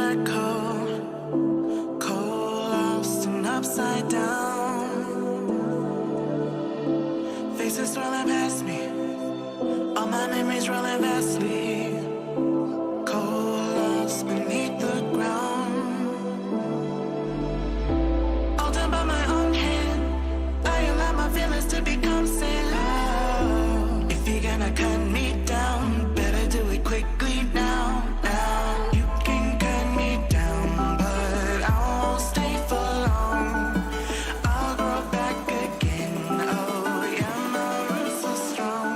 black hole, cold, lost and upside down. Faces swirling past me, all my memories rolling vastly. Cold, lost beneath the ground. All done by my own hand, I allow my feelings to become sand. Oh, if you're gonna cut me down, better do it quickly now. Now you can cut me down, but I won't stay for long. I'll grow back again. Oh yeah, my roots are strong.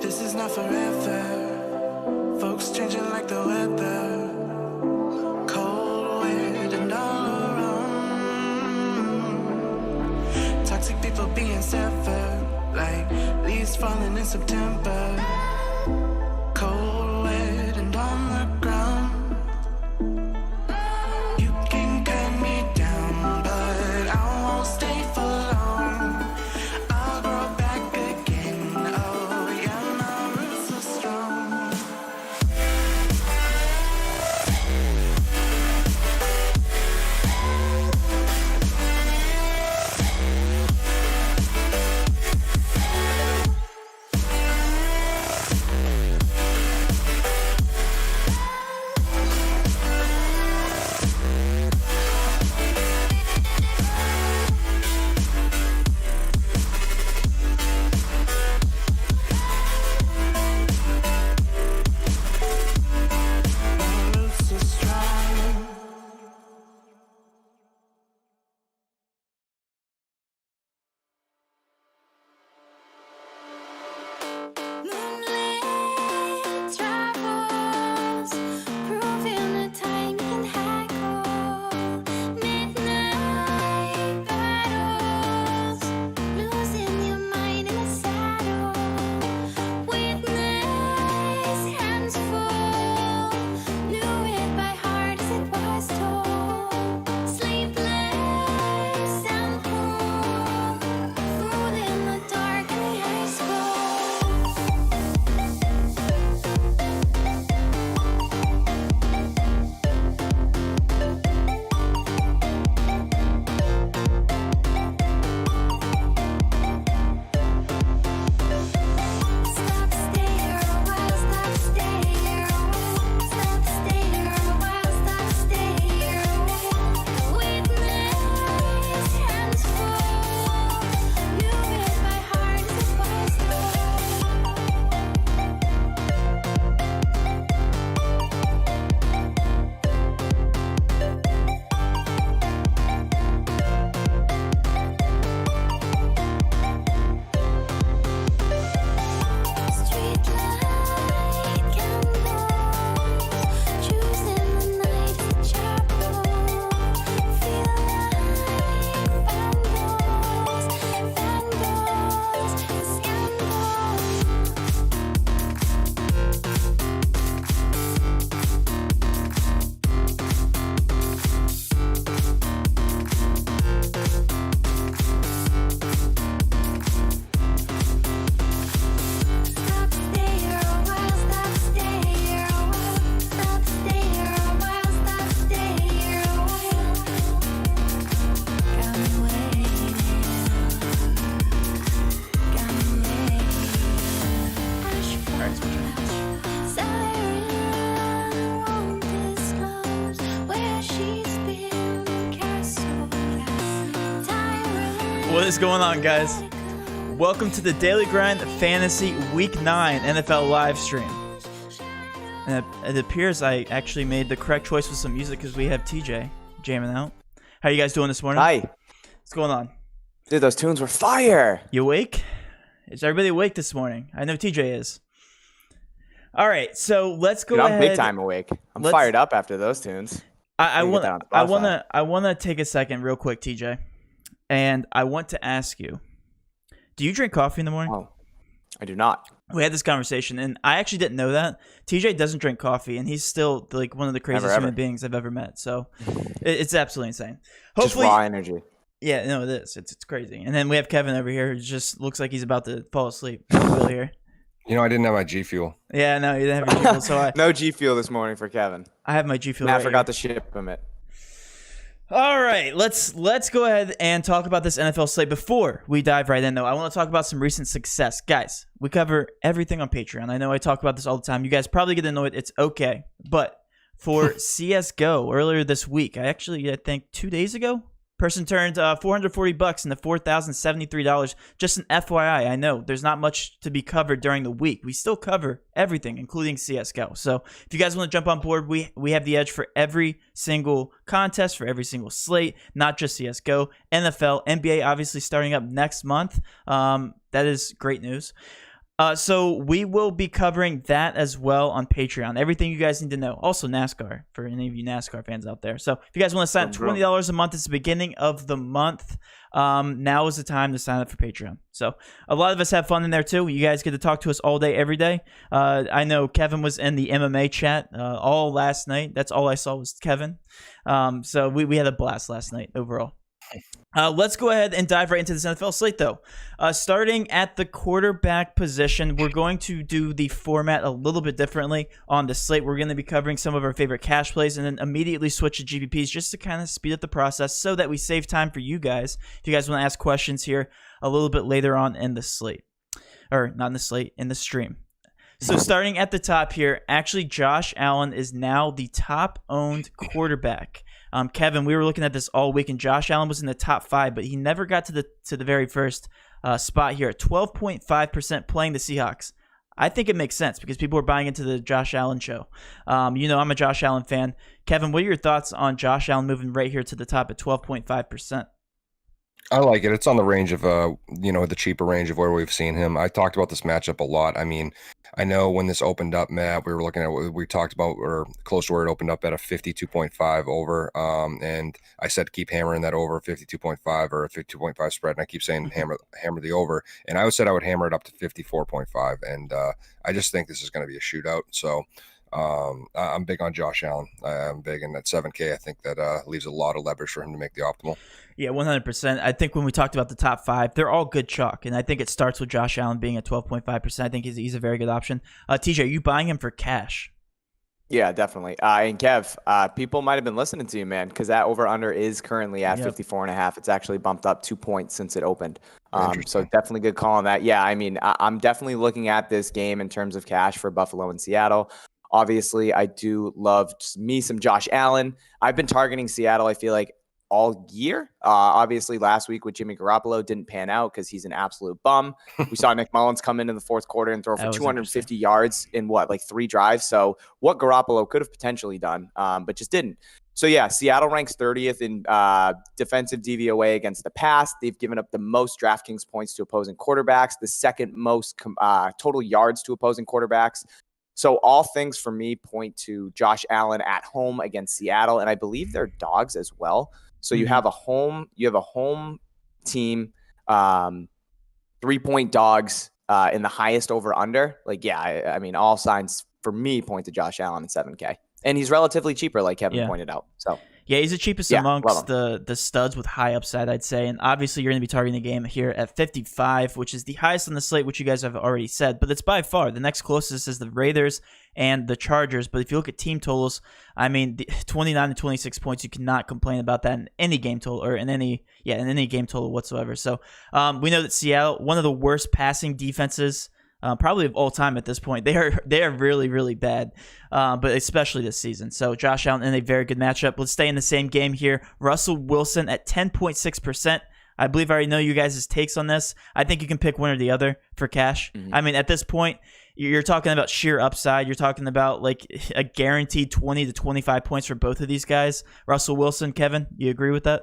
This is not forever. Folks changing like the weather. Cold, wet, and all around. Toxic people being severed, like leaves falling in September. Cold, wet, and on the ground. You can cut me down, but I won't stay for long. I'll grow back again. Oh yeah, my roots are strong. What is going on, guys? Welcome to the Daily Grind Fantasy Week 9 NFL live stream. And it appears I actually made the correct choice with some music because we have TJ jamming out. How you guys doing this morning? Hi. What's going on? Dude, those tunes were fire. You awake? Is everybody awake this morning? I know TJ is. All right, so let's go ahead. I'm big time awake. I'm fired up after those tunes. I want to take a second real quick, TJ. And I want to ask you, do you drink coffee in the morning? Oh, I do not. We had this conversation, and I actually didn't know that. TJ doesn't drink coffee, and he's still like one of the craziest human beings I've ever met. So it's absolutely insane. Hopefully, just raw energy. Yeah, no, it is. It's crazy. And then we have Kevin over here who just looks like he's about to fall asleep. Really here. You know, I didn't have my G Fuel. Yeah, no, you didn't have your G Fuel. So no G Fuel this morning for Kevin. I have my G Fuel. I forgot to ship him it. All right, let's go ahead and talk about this NFL slate. Before we dive right in, though, I want to talk about some recent success. Guys, we cover everything on Patreon. I know I talk about this all the time. You guys probably get annoyed. It's okay. But for CSGO, earlier this week, I think 2 days ago, person turned $440 into $4,073. Just an FYI, I know there's not much to be covered during the week. We still cover everything, including CSGO. So if you guys want to jump on board, we have the edge for every single contest, for every single slate, not just CSGO. NFL, NBA obviously starting up next month. That is great news. So we will be covering that as well on Patreon. Everything you guys need to know. Also NASCAR, for any of you NASCAR fans out there. So if you guys want to sign up $20 a month, it's the beginning of the month. Now is the time to sign up for Patreon. So a lot of us have fun in there too. You guys get to talk to us all day, every day. I know Kevin was in the MMA chat all last night. That's all I saw was Kevin. So we had a blast last night overall. Let's go ahead and dive right into this NFL slate, though. Starting at the quarterback position, we're going to do the format a little bit differently on the slate. We're going to be covering some of our favorite cash plays and then immediately switch to GPPs just to kind of speed up the process so that we save time for you guys. If you guys want to ask questions here a little bit later on in the slate. Or not in the slate, in the stream. So starting at the top here, actually Josh Allen is now the top-owned quarterback. Kevin, we were looking at this all week, and Josh Allen was in the top 5, but he never got to the very first spot here at 12.5% playing the Seahawks. I think it makes sense because people are buying into the Josh Allen show. I'm a Josh Allen fan. Kevin, what are your thoughts on Josh Allen moving right here to the top at 12.5%? I like it. It's on the range of, the cheaper range of where we've seen him. I talked about this matchup a lot. I mean, I know when this opened up, Matt, we were looking at what we talked about, or close to where it opened up at a 52.5 over. And I said keep hammering that over 52.5 or a 52.5 spread. And I keep saying hammer the over. And I said I would hammer it up to 54.5. And I just think this is going to be a shootout. So I'm big on Josh Allen. I'm big in that 7K. I think that leaves a lot of leverage for him to make the optimal. Yeah, 100%. I think when we talked about the top 5, they're all good chalk, and I think it starts with Josh Allen being at 12.5%. I think he's a very good option. TJ, are you buying him for cash? Yeah, definitely. And Kev, people might have been listening to you, man, because that over-under is currently at 54.5. It's actually bumped up 2 points since it opened. So definitely good call on that. Yeah, I mean, I'm definitely looking at this game in terms of cash for Buffalo and Seattle. Obviously, I do love me some Josh Allen. I've been targeting Seattle, I feel like, all year. Obviously, last week with Jimmy Garoppolo didn't pan out because he's an absolute bum. We saw Nick Mullins come in the fourth quarter and throw for 250 yards in 3 drives. So what Garoppolo could have potentially done, but just didn't. So yeah, Seattle ranks 30th in defensive DVOA against the pass. They've given up the most Draftkings points to opposing quarterbacks, the second most total yards to opposing quarterbacks. So all things for me point to Josh Allen at home against Seattle, and I believe they're dogs as well. So you have a home team, 3-point dogs in the highest over under. I mean, all signs for me point to Josh Allen at 7K, and he's relatively cheaper, like Kevin pointed out. So yeah, he's the cheapest amongst the studs with high upside, I'd say. And obviously, you're going to be targeting the game here at 55, which is the highest on the slate, which you guys have already said. But it's by far the next closest is the Raiders and the Chargers. But if you look at team totals, I mean, 29 to 26 points, you cannot complain about that in any game total or in any game total whatsoever. So we know that Seattle, one of the worst passing defenses probably of all time at this point. They are really, really bad, but especially this season. So Josh Allen in a very good matchup. Let's stay in the same game here. Russell Wilson at 10.6%. I believe I already know you guys' takes on this. I think you can pick one or the other for cash. I mean, at this point, you're talking about sheer upside. You're talking about like a guaranteed 20 to 25 points for both of these guys. Russell Wilson, Kevin, you agree with that?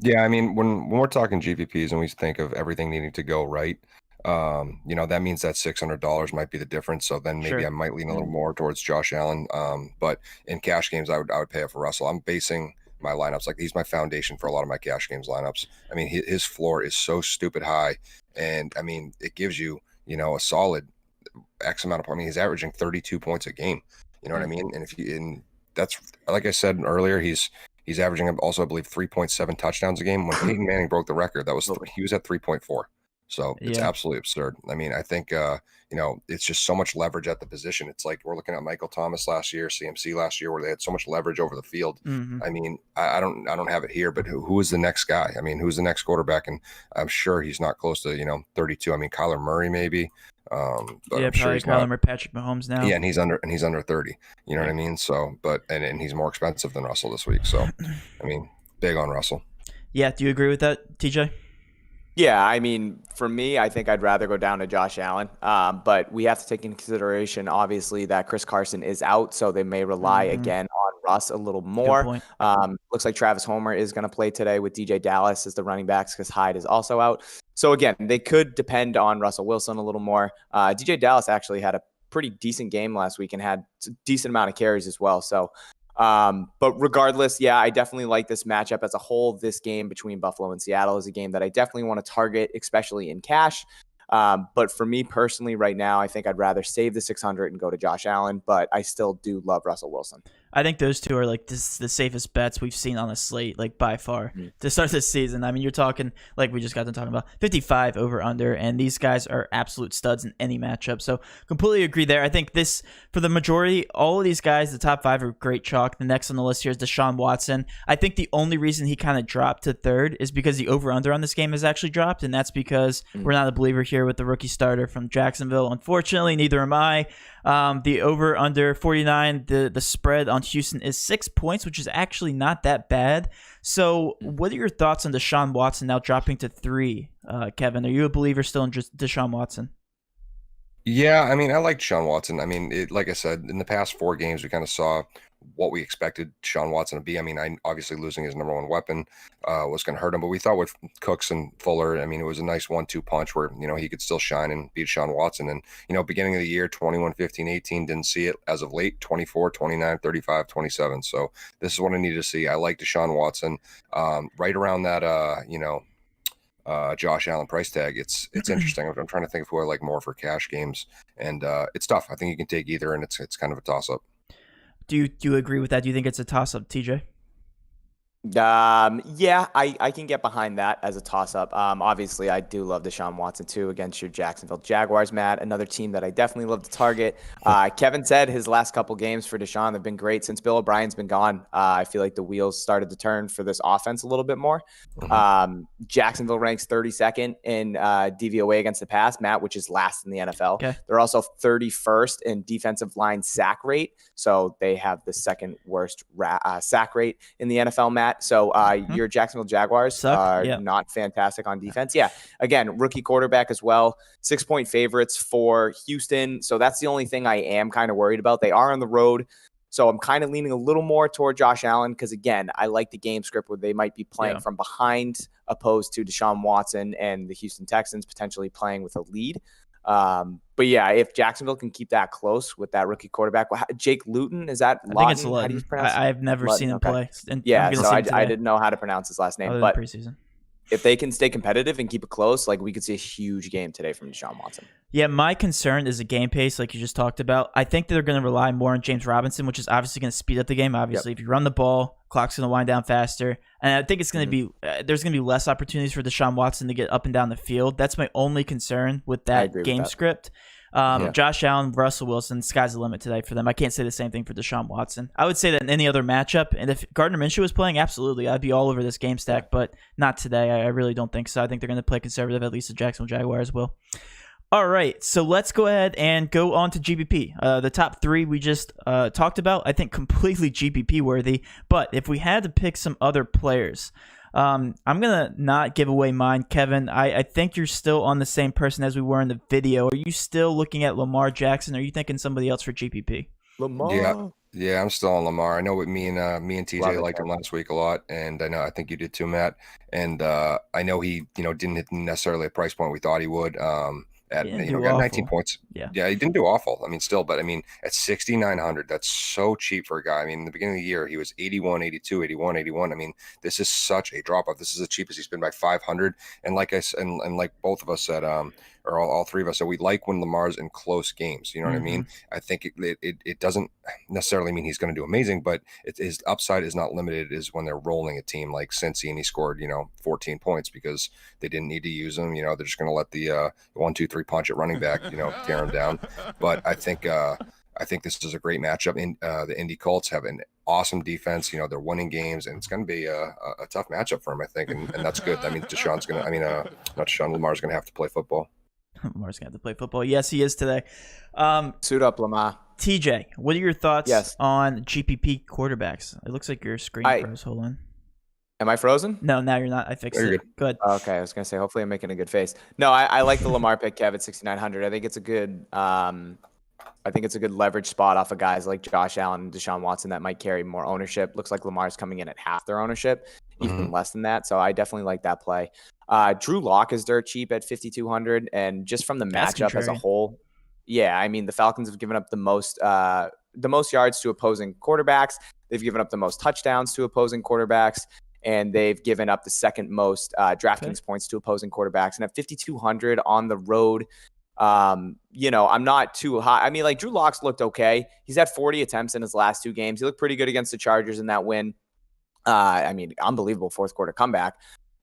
Yeah, I mean, when we're talking GPPs and we think of everything needing to go right, that means that $600 might be the difference. So then maybe Sure. I might lean a little more towards Josh Allen. But in cash games, I would pay it for Russell. I'm basing my lineups like he's my foundation for a lot of my cash games lineups. I mean, his floor is so stupid high, and I mean, it gives you a solid X amount of. I mean, he's averaging 32 points a game. You know what I mean? And that's like I said earlier, he's averaging also, I believe, 3.7 touchdowns a game. When Peyton Manning broke the record, that was he was at 3.4. So it's absolutely absurd. I mean, I think it's just so much leverage at the position. It's like we're looking at Michael Thomas last year, CMC last year, where they had so much leverage over the field. I mean, I don't have it here, but who is the next guy? I mean, who's the next quarterback? And I'm sure he's not close to 32. I mean, Kyler Murray maybe. But yeah, I'm sure probably Kyler Murray, Patrick Mahomes now. Yeah, and he's under 30. You know what I mean? So, but and he's more expensive than Russell this week. So, I mean, big on Russell. Yeah, do you agree with that, TJ? Yeah, I mean, for me, I think I'd rather go down to Josh Allen. But we have to take into consideration, obviously, that Chris Carson is out, so they may rely again on Russ a little more. Looks like Travis Homer is going to play today with DJ Dallas as the running backs because Hyde is also out. So again, they could depend on Russell Wilson a little more. DJ Dallas actually had a pretty decent game last week and had a decent amount of carries as well. So but regardless, yeah, I definitely like this matchup as a whole. This game between Buffalo and Seattle is a game that I definitely want to target, especially in cash. But for me personally right now, I think I'd rather save the 600 and go to Josh Allen, but I still do love Russell Wilson. I think those two are like the safest bets we've seen on the slate, like by far to start this season. I mean, you're talking like we just got to talking about 55 over under, and these guys are absolute studs in any matchup. So completely agree there. I think this for the majority, all of these guys, the top 5 are great chalk. The next on the list here is Deshaun Watson. I think the only reason he kind of dropped to 3rd is because the over under on this game has actually dropped, and that's because we're not a believer here with the rookie starter from Jacksonville. Unfortunately, neither am I. The over under 49, the spread on Houston is 6 points, which is actually not that bad. So what are your thoughts on Deshaun Watson now dropping to 3? Kevin, are you a believer still in Deshaun Watson? Yeah, I mean, I like Deshaun Watson. I mean, like I said, in the past 4 games, we kind of saw what we expected Deshaun Watson to be. I mean, obviously losing his number 1 weapon was going to hurt him, but we thought with Cooks and Fuller, I mean, it was a nice 1-2 punch where, he could still shine and beat Deshaun Watson. And, beginning of the year, 21, 15, 18, didn't see it as of late, 24, 29, 35, 27. So this is what I needed to see. I like Deshaun Watson right around that, Josh Allen price tag. It's interesting. I'm trying to think of who I like more for cash games, and it's tough. I think you can take either, and it's kind of a toss up. Do you agree with that? Do you think it's a toss up, TJ? Yeah, I can get behind that as a toss-up. Obviously, I do love Deshaun Watson, too, against your Jacksonville Jaguars, Matt. Another team that I definitely love to target. Kevin said his last couple games for Deshaun have been great. Since Bill O'Brien's been gone, I feel like the wheels started to turn for this offense a little bit more. Jacksonville ranks 32nd in DVOA against the pass, Matt, which is last in the NFL. Okay. They're also 31st in defensive line sack rate, so they have the second worst sack rate in the NFL, Matt. So your Jacksonville Jaguars are not fantastic on defense. Yeah, again, rookie quarterback as well. 6-point favorites for Houston. So that's the only thing I am kind of worried about. They are on the road. So I'm kind of leaning a little more toward Josh Allen because, again, I like the game script where they might be playing from behind opposed to Deshaun Watson and the Houston Texans potentially playing with a lead. But yeah, if Jacksonville can keep that close with that rookie quarterback, Jake Luton, is that Lawton? I think it's Luton. How do you pronounce it? I've never seen him play. And yeah, so I didn't know how to pronounce his last name. But preseason. If they can stay competitive and keep it close, like we could see a huge game today from Deshaun Watson. Yeah, my concern is the game pace, like you just talked about. I think they're going to rely more on James Robinson, which is obviously going to speed up the game. Obviously, if you run the ball, clock's going to wind down faster. And I think it's going to be there's going to be less opportunities for Deshaun Watson to get up and down the field. That's my only concern with that game script. Josh Allen, Russell Wilson, sky's the limit today for them. I can't say the same thing for Deshaun Watson. I would say that in any other matchup, and if Gardner Minshew was playing, absolutely, I'd be all over this game stack, but not today. I really don't think so. I think they're going to play conservative, at least the Jacksonville Jaguars will. All right, so let's go ahead and go on to GPP. The top 3 we just talked about, I think completely GPP worthy, but if we had to pick some other players, I'm gonna not give away mine, Kevin. I think you're still on the same person as we were in the video. Are you still looking at Lamar Jackson? Or are you thinking somebody else for GPP? Lamar. Yeah, I'm still on Lamar. I know what me and Love TJ it, liked him Kevin. last week a lot, and I think you did too, Matt. And I know he didn't hit necessarily a price point we thought he would. He didn't do Got 19 awful. points. Yeah. Yeah, he didn't do awful. I mean, still, but I mean, at 6,900, that's so cheap for a guy. I mean, in the beginning of the year, he was 81, 82, 81, 81. I mean, this is such a drop off. This is the cheapest he's been by 500. And like and like both of us said, or all three of us said, we like when Lamar's in close games. You know what I mean? I think it doesn't necessarily mean he's going to do amazing, but his upside is not limited. Is when they're rolling a team like Cincy and he scored 14 points because they didn't need to use him. They're just going to let the 1-2-3 punch at running back tear him down. But I think this is a great matchup. In the Indy Colts have an awesome defense. They're winning games, and it's going to be a tough matchup for him, I think, and that's good. That means Lamar's going to have to play football. Lamar's going to have to play football. Yes, he is today. Suit up, Lamar. TJ, what are your thoughts Yes. on GPP quarterbacks? It looks like your screen froze. Hold on. Am I frozen? No, now you're not. I fixed You're it. Good. Okay, I was gonna say. Hopefully, I'm making a good face. No, I like the Lamar pick, Kev, at 6,900. I think it's a good. I think it's a good leverage spot off of guys like Josh Allen and Deshaun Watson that might carry more ownership. Looks like Lamar's coming in at half their ownership, even less than that. So I definitely like that play. Drew Lock is dirt cheap at 5,200, and just from the matchup as a whole, yeah, I mean the Falcons have given up the most yards to opposing quarterbacks. They've given up the most touchdowns to opposing quarterbacks, and they've given up the second most Draftkings points to opposing quarterbacks. And at 5,200 on the road, I'm not too high. I mean, like Drew Lock's looked okay. He's had 40 attempts in his last 2 games. He looked pretty good against the Chargers in that win. I mean, unbelievable fourth quarter comeback.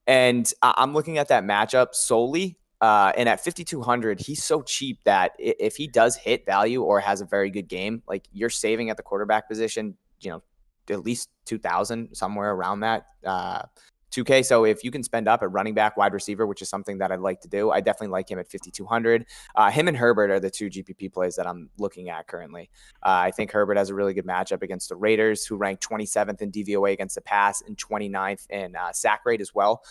And I'm looking at that matchup solely. And at 5,200, he's so cheap that if he does hit value or has a very good game, like you're saving at the quarterback position, at least 2,000, somewhere around that. 2K. So if you can spend up at running back, wide receiver, which is something that I'd like to do, I definitely like him at 5,200. Him and Herbert are the 2 GPP plays that I'm looking at currently. I think Herbert has a really good matchup against the Raiders, who rank 27th in DVOA against the pass and 29th in sack rate as well.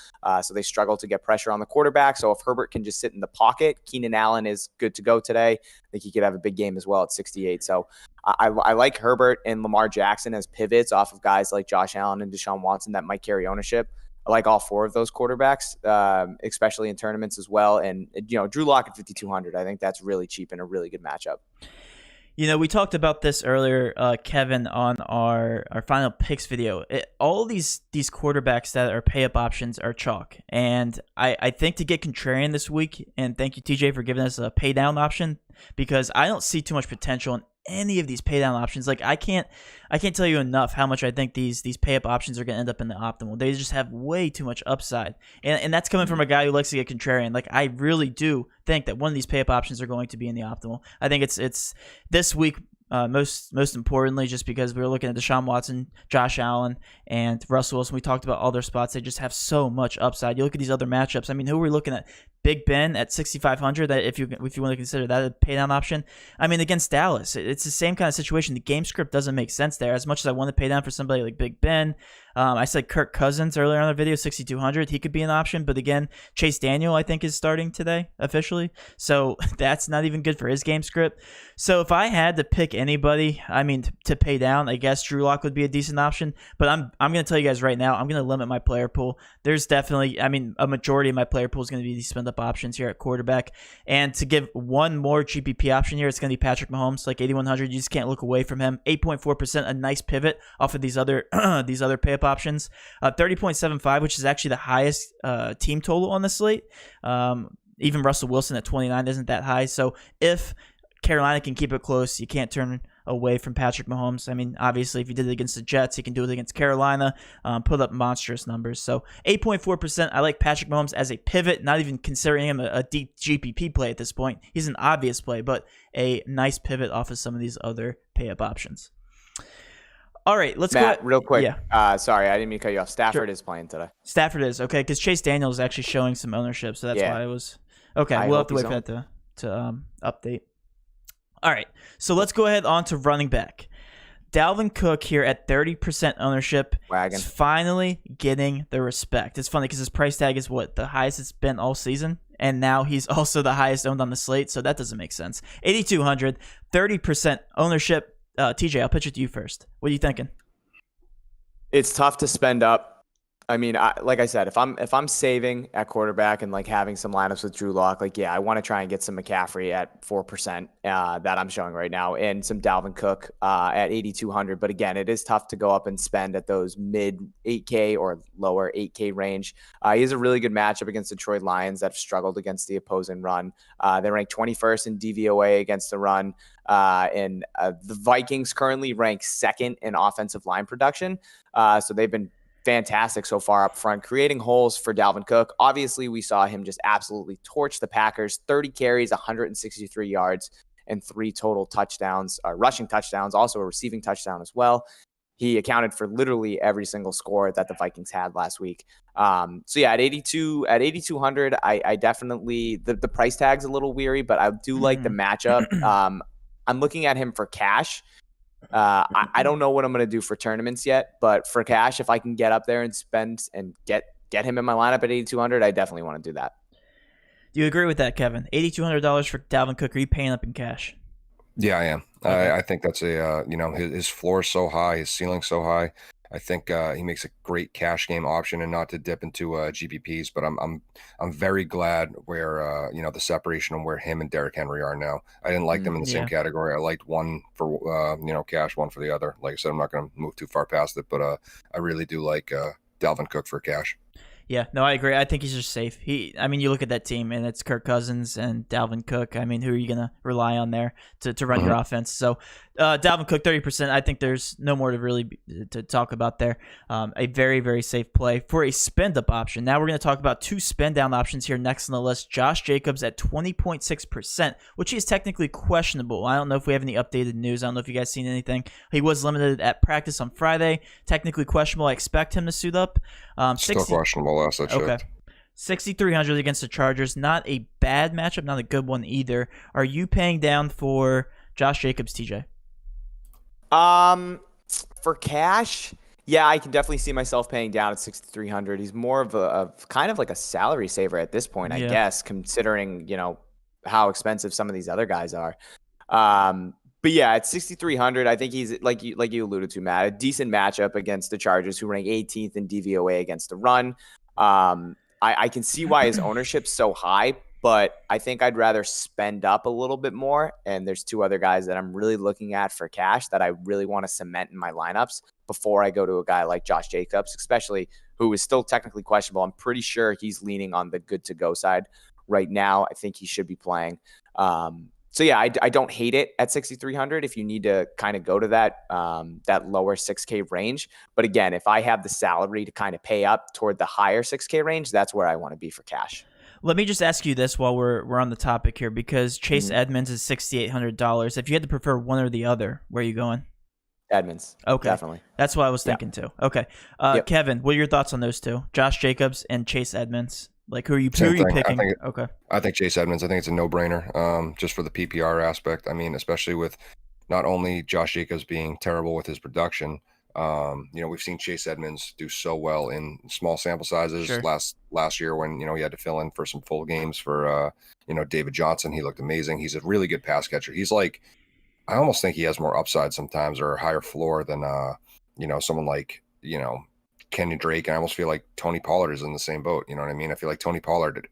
So they struggle to get pressure on the quarterback. So if Herbert can just sit in the pocket, Keenan Allen is good to go today. I think he could have a big game as well at 68. So I like Herbert and Lamar Jackson as pivots off of guys like Josh Allen and Deshaun Watson that might carry ownership. I like all 4 of those quarterbacks, especially in tournaments as well. And, Drew Lock at 5,200, I think that's really cheap and a really good matchup. We talked about this earlier, Kevin, on our final picks video. All these quarterbacks that are pay-up options are chalk. And I think to get contrarian this week, and thank you, TJ, for giving us a pay-down option, because I don't see too much potential in any of these pay down options. Like I can't tell you enough how much I think these pay up options are going to end up in the optimal. They just have way too much upside, and that's coming from a guy who likes to get contrarian. Like I really do think that one of these pay up options are going to be in the optimal. I think it's this week. Most importantly, just because we were looking at Deshaun Watson, Josh Allen, and Russell Wilson. We talked about all their spots. They just have so much upside. You look at these other matchups. I mean, who are we looking at? Big Ben at 6,500. That if you want to consider that a pay down option. I mean, against Dallas, it's the same kind of situation. The game script doesn't make sense there. As much as I want to pay down for somebody like Big Ben, I said Kirk Cousins earlier on the video, 6,200. He could be an option, but again, Chase Daniel I think is starting today officially, so that's not even good for his game script. So if I had to pick anybody, I mean, to pay down, I guess Drew Lock would be a decent option. But I'm going to tell you guys right now, I'm going to limit my player pool. There's definitely, I mean, a majority of my player pool is going to be these spend up options here at quarterback. And to give one more GPP option here, it's going to be Patrick Mahomes, like 8,100. You just can't look away from him. 8.4%, a nice pivot off of these other pay up options. 30.75, which is actually the highest team total on the slate. Even Russell Wilson at 29 isn't that high. So if Carolina can keep it close, you can't turn away from Patrick Mahomes. I mean, obviously, if you did it against the Jets, you can do it against Carolina, put up monstrous numbers. So 8.4%, I like Patrick Mahomes as a pivot, not even considering him a deep GPP play at this point. He's an obvious play, but a nice pivot off of some of these other pay-up options. All right, let's Matt, go. real quick. Yeah. Sorry, I didn't mean to cut you off. Stafford Sure. is playing today. Stafford is, okay, because Chase Daniel is actually showing some ownership, so that's why I was... Okay, we'll have to wait for that to update. All right, so let's go ahead on to running back. Dalvin Cook here at 30% ownership Wagon. is finally getting the respect. It's funny because his price tag is what? The highest it's been all season. And now he's also the highest owned on the slate, so that doesn't make sense. 8,200, 30% ownership. TJ, I'll pitch it to you first. What are you thinking? It's tough to spend up. I mean, like I said, if I'm saving at quarterback and like having some lineups with Drew Lock, like yeah, I want to try and get some McCaffrey at 4% that I'm showing right now, and some Dalvin Cook at 8,200. But again, it is tough to go up and spend at those mid 8K or lower 8K range. He has a really good matchup against the Detroit Lions that have struggled against the opposing run. They rank 21st in DVOA against the run. And the Vikings currently rank second in offensive line production. So they've been fantastic so far up front, creating holes for Dalvin Cook. Obviously, we saw him just absolutely torch the Packers. 30 carries, 163 yards, and 3 total touchdowns, rushing touchdowns, also a receiving touchdown as well. He accounted for literally every single score that the Vikings had last week. So yeah, at 8,200, I definitely, the price tag's a little weary, but I do like the matchup. I'm looking at him for cash. I don't know what I'm going to do for tournaments yet, but for cash, if I can get up there and spend and get him in my lineup at 8,200, I definitely want to do that. Do you agree with that, Kevin? $8,200 for Dalvin Cook. Are you paying up in cash? Yeah, I am. Okay. I think that's his floor is so high, his ceiling's so high. I think he makes a great cash game option, and not to dip into GPPs, but I'm very glad where the separation of where him and Derrick Henry are now. I didn't like them in the same category. I liked one for cash, one for the other. Like I said, I'm not going to move too far past it, but I really do like Dalvin Cook for cash. Yeah, no, I agree. I think he's just safe. You look at that team, and it's Kirk Cousins and Dalvin Cook. I mean, who are you going to rely on there to run your offense? So, Dalvin Cook, 30%. I think there's no more to really to talk about there. A very, very safe play for a spend-up option. Now we're going to talk about 2 spend-down options here next on the list. Josh Jacobs at 20.6%, which is technically questionable. I don't know if we have any updated news. I don't know if you guys seen anything. He was limited at practice on Friday. Technically questionable. I expect him to suit up. Still questionable last I checked. Okay. 6,300 against the Chargers. Not a bad matchup, not a good one either. Are you paying down for Josh Jacobs, TJ? For cash, yeah, I can definitely see myself paying down at 6,300. He's more of a kind of like a salary saver at this point, I guess, considering, how expensive some of these other guys are. But yeah, at 6,300, I think he's like you alluded to, Matt, a decent matchup against the Chargers, who rank 18th in DVOA against the run. I can see why his ownership's so high, but I think I'd rather spend up a little bit more. And there's 2 other guys that I'm really looking at for cash that I really want to cement in my lineups before I go to a guy like Josh Jacobs, especially who is still technically questionable. I'm pretty sure he's leaning on the good to go side right now. I think he should be playing. So yeah, I don't hate it at 6,300 if you need to kind of go to that lower 6K range. But again, if I have the salary to kind of pay up toward the higher 6K range, that's where I want to be for cash. Let me just ask you this while we're on the topic here, because Chase Edmonds is $6,800. If you had to prefer one or the other, where are you going? Edmonds. Okay. Definitely. That's what I was thinking too. Okay. Kevin, what are your thoughts on those 2? Josh Jacobs and Chase Edmonds. Like, who are you picking? I think Chase Edmonds. I think it's a no-brainer, just for the PPR aspect. I mean, especially with not only Josh Jacobs being terrible with his production. We've seen Chase Edmonds do so well in small sample sizes. Sure. Last year when he had to fill in for some full games for David Johnson. He looked amazing. He's a really good pass catcher. He's like, I almost think he has more upside sometimes, or a higher floor than someone like Kenyon Drake. And I almost feel like Tony Pollard is in the same boat. You know what I mean? I feel like Tony Pollard,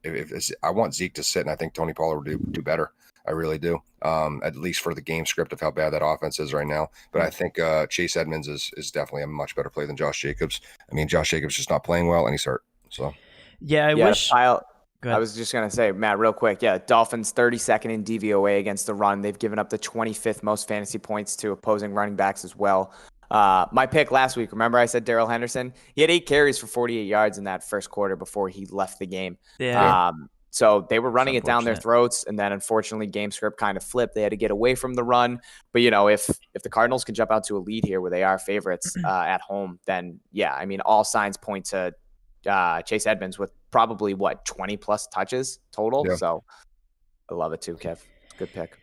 I want Zeke to sit, and I think Tony Pollard would do better. I really do. At least for the game script of how bad that offense is right now. But I think Chase Edmonds is definitely a much better play than Josh Jacobs. I mean, Josh Jacobs just not playing well, and he's hurt. So yeah, I wish. I was just going to say, Matt, real quick. Yeah, Dolphins 32nd in DVOA against the run. They've given up the 25th most fantasy points to opposing running backs as well. My pick last week, remember I said Darrell Henderson? He had 8 carries for 48 yards in that first quarter before he left the game. Yeah. So they were running it down their throats, and then unfortunately game script kind of flipped. They had to get away from the run. But, if the Cardinals can jump out to a lead here where they are favorites at home, then, yeah, I mean, all signs point to Chase Edmonds with probably, 20-plus touches total. Yeah. So I love it too, Kev. Good pick.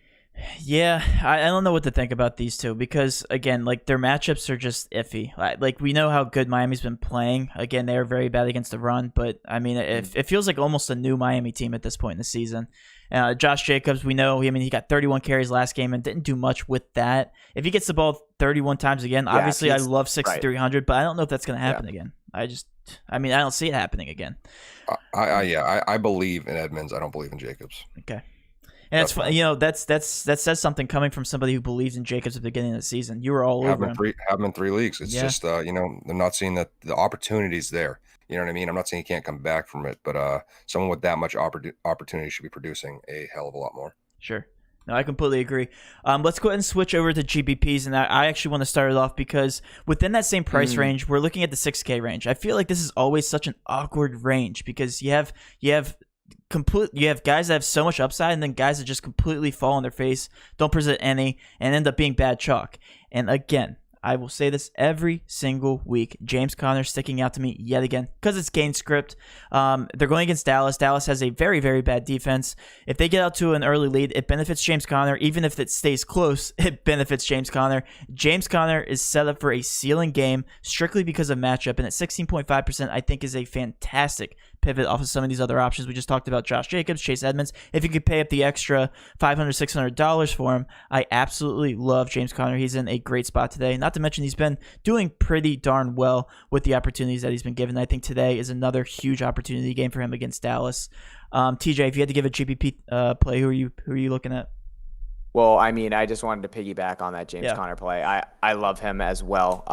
Yeah, I don't know what to think about these two because again, like their matchups are just iffy. Like we know how good Miami's been playing. Again, they are very bad against the run, but I mean, it feels like almost a new Miami team at this point in the season. Josh Jacobs, we know. I mean, he got 31 carries last game and didn't do much with that. If he gets the ball 31 times again, Yeah, obviously I he's- love 6,300, but I don't know if that's going to happen Yeah. again. I mean, I don't see it happening again. I believe in Edmonds. I don't believe in Jacobs. Okay. And That's it's fun, fine. you know, that says something coming from somebody who believes in Jacobs at the beginning of the season. You were all Have over him him. in 3 leagues. It's Yeah. just I'm not seeing that the opportunities there. You know what I mean? I'm not saying he can't come back from it, but someone with that much opportunity should be producing a hell of a lot more. Sure. No, I completely agree. Let's go ahead and switch over to GPPs, and I actually want to start it off because within that same price range, we're looking at the 6K range. I feel like this is always such an awkward range because you have guys that have so much upside, and then guys that just completely fall on their face, don't present any, and end up being bad chalk. And again, I will say this every single week. James Conner sticking out to me yet again because it's game script. They're going against Dallas. Dallas has a very, very bad defense. If they get out to an early lead, it benefits James Conner. Even if it stays close, it benefits James Conner. James Conner is set up for a ceiling game strictly because of matchup, and at 16.5%, I think is a fantastic pivot off of some of these other options. We just talked about Josh Jacobs, Chase Edmonds. If you could pay up the extra $500, $600 for him, I absolutely love James Conner. He's in a great spot today. Not to mention he's been doing pretty darn well with the opportunities that he's been given. I think today is another huge opportunity game for him against Dallas. TJ, if you had to give a GPP play, who are you looking at? Well, I mean, I just wanted to piggyback on that James Conner play. I love him as well.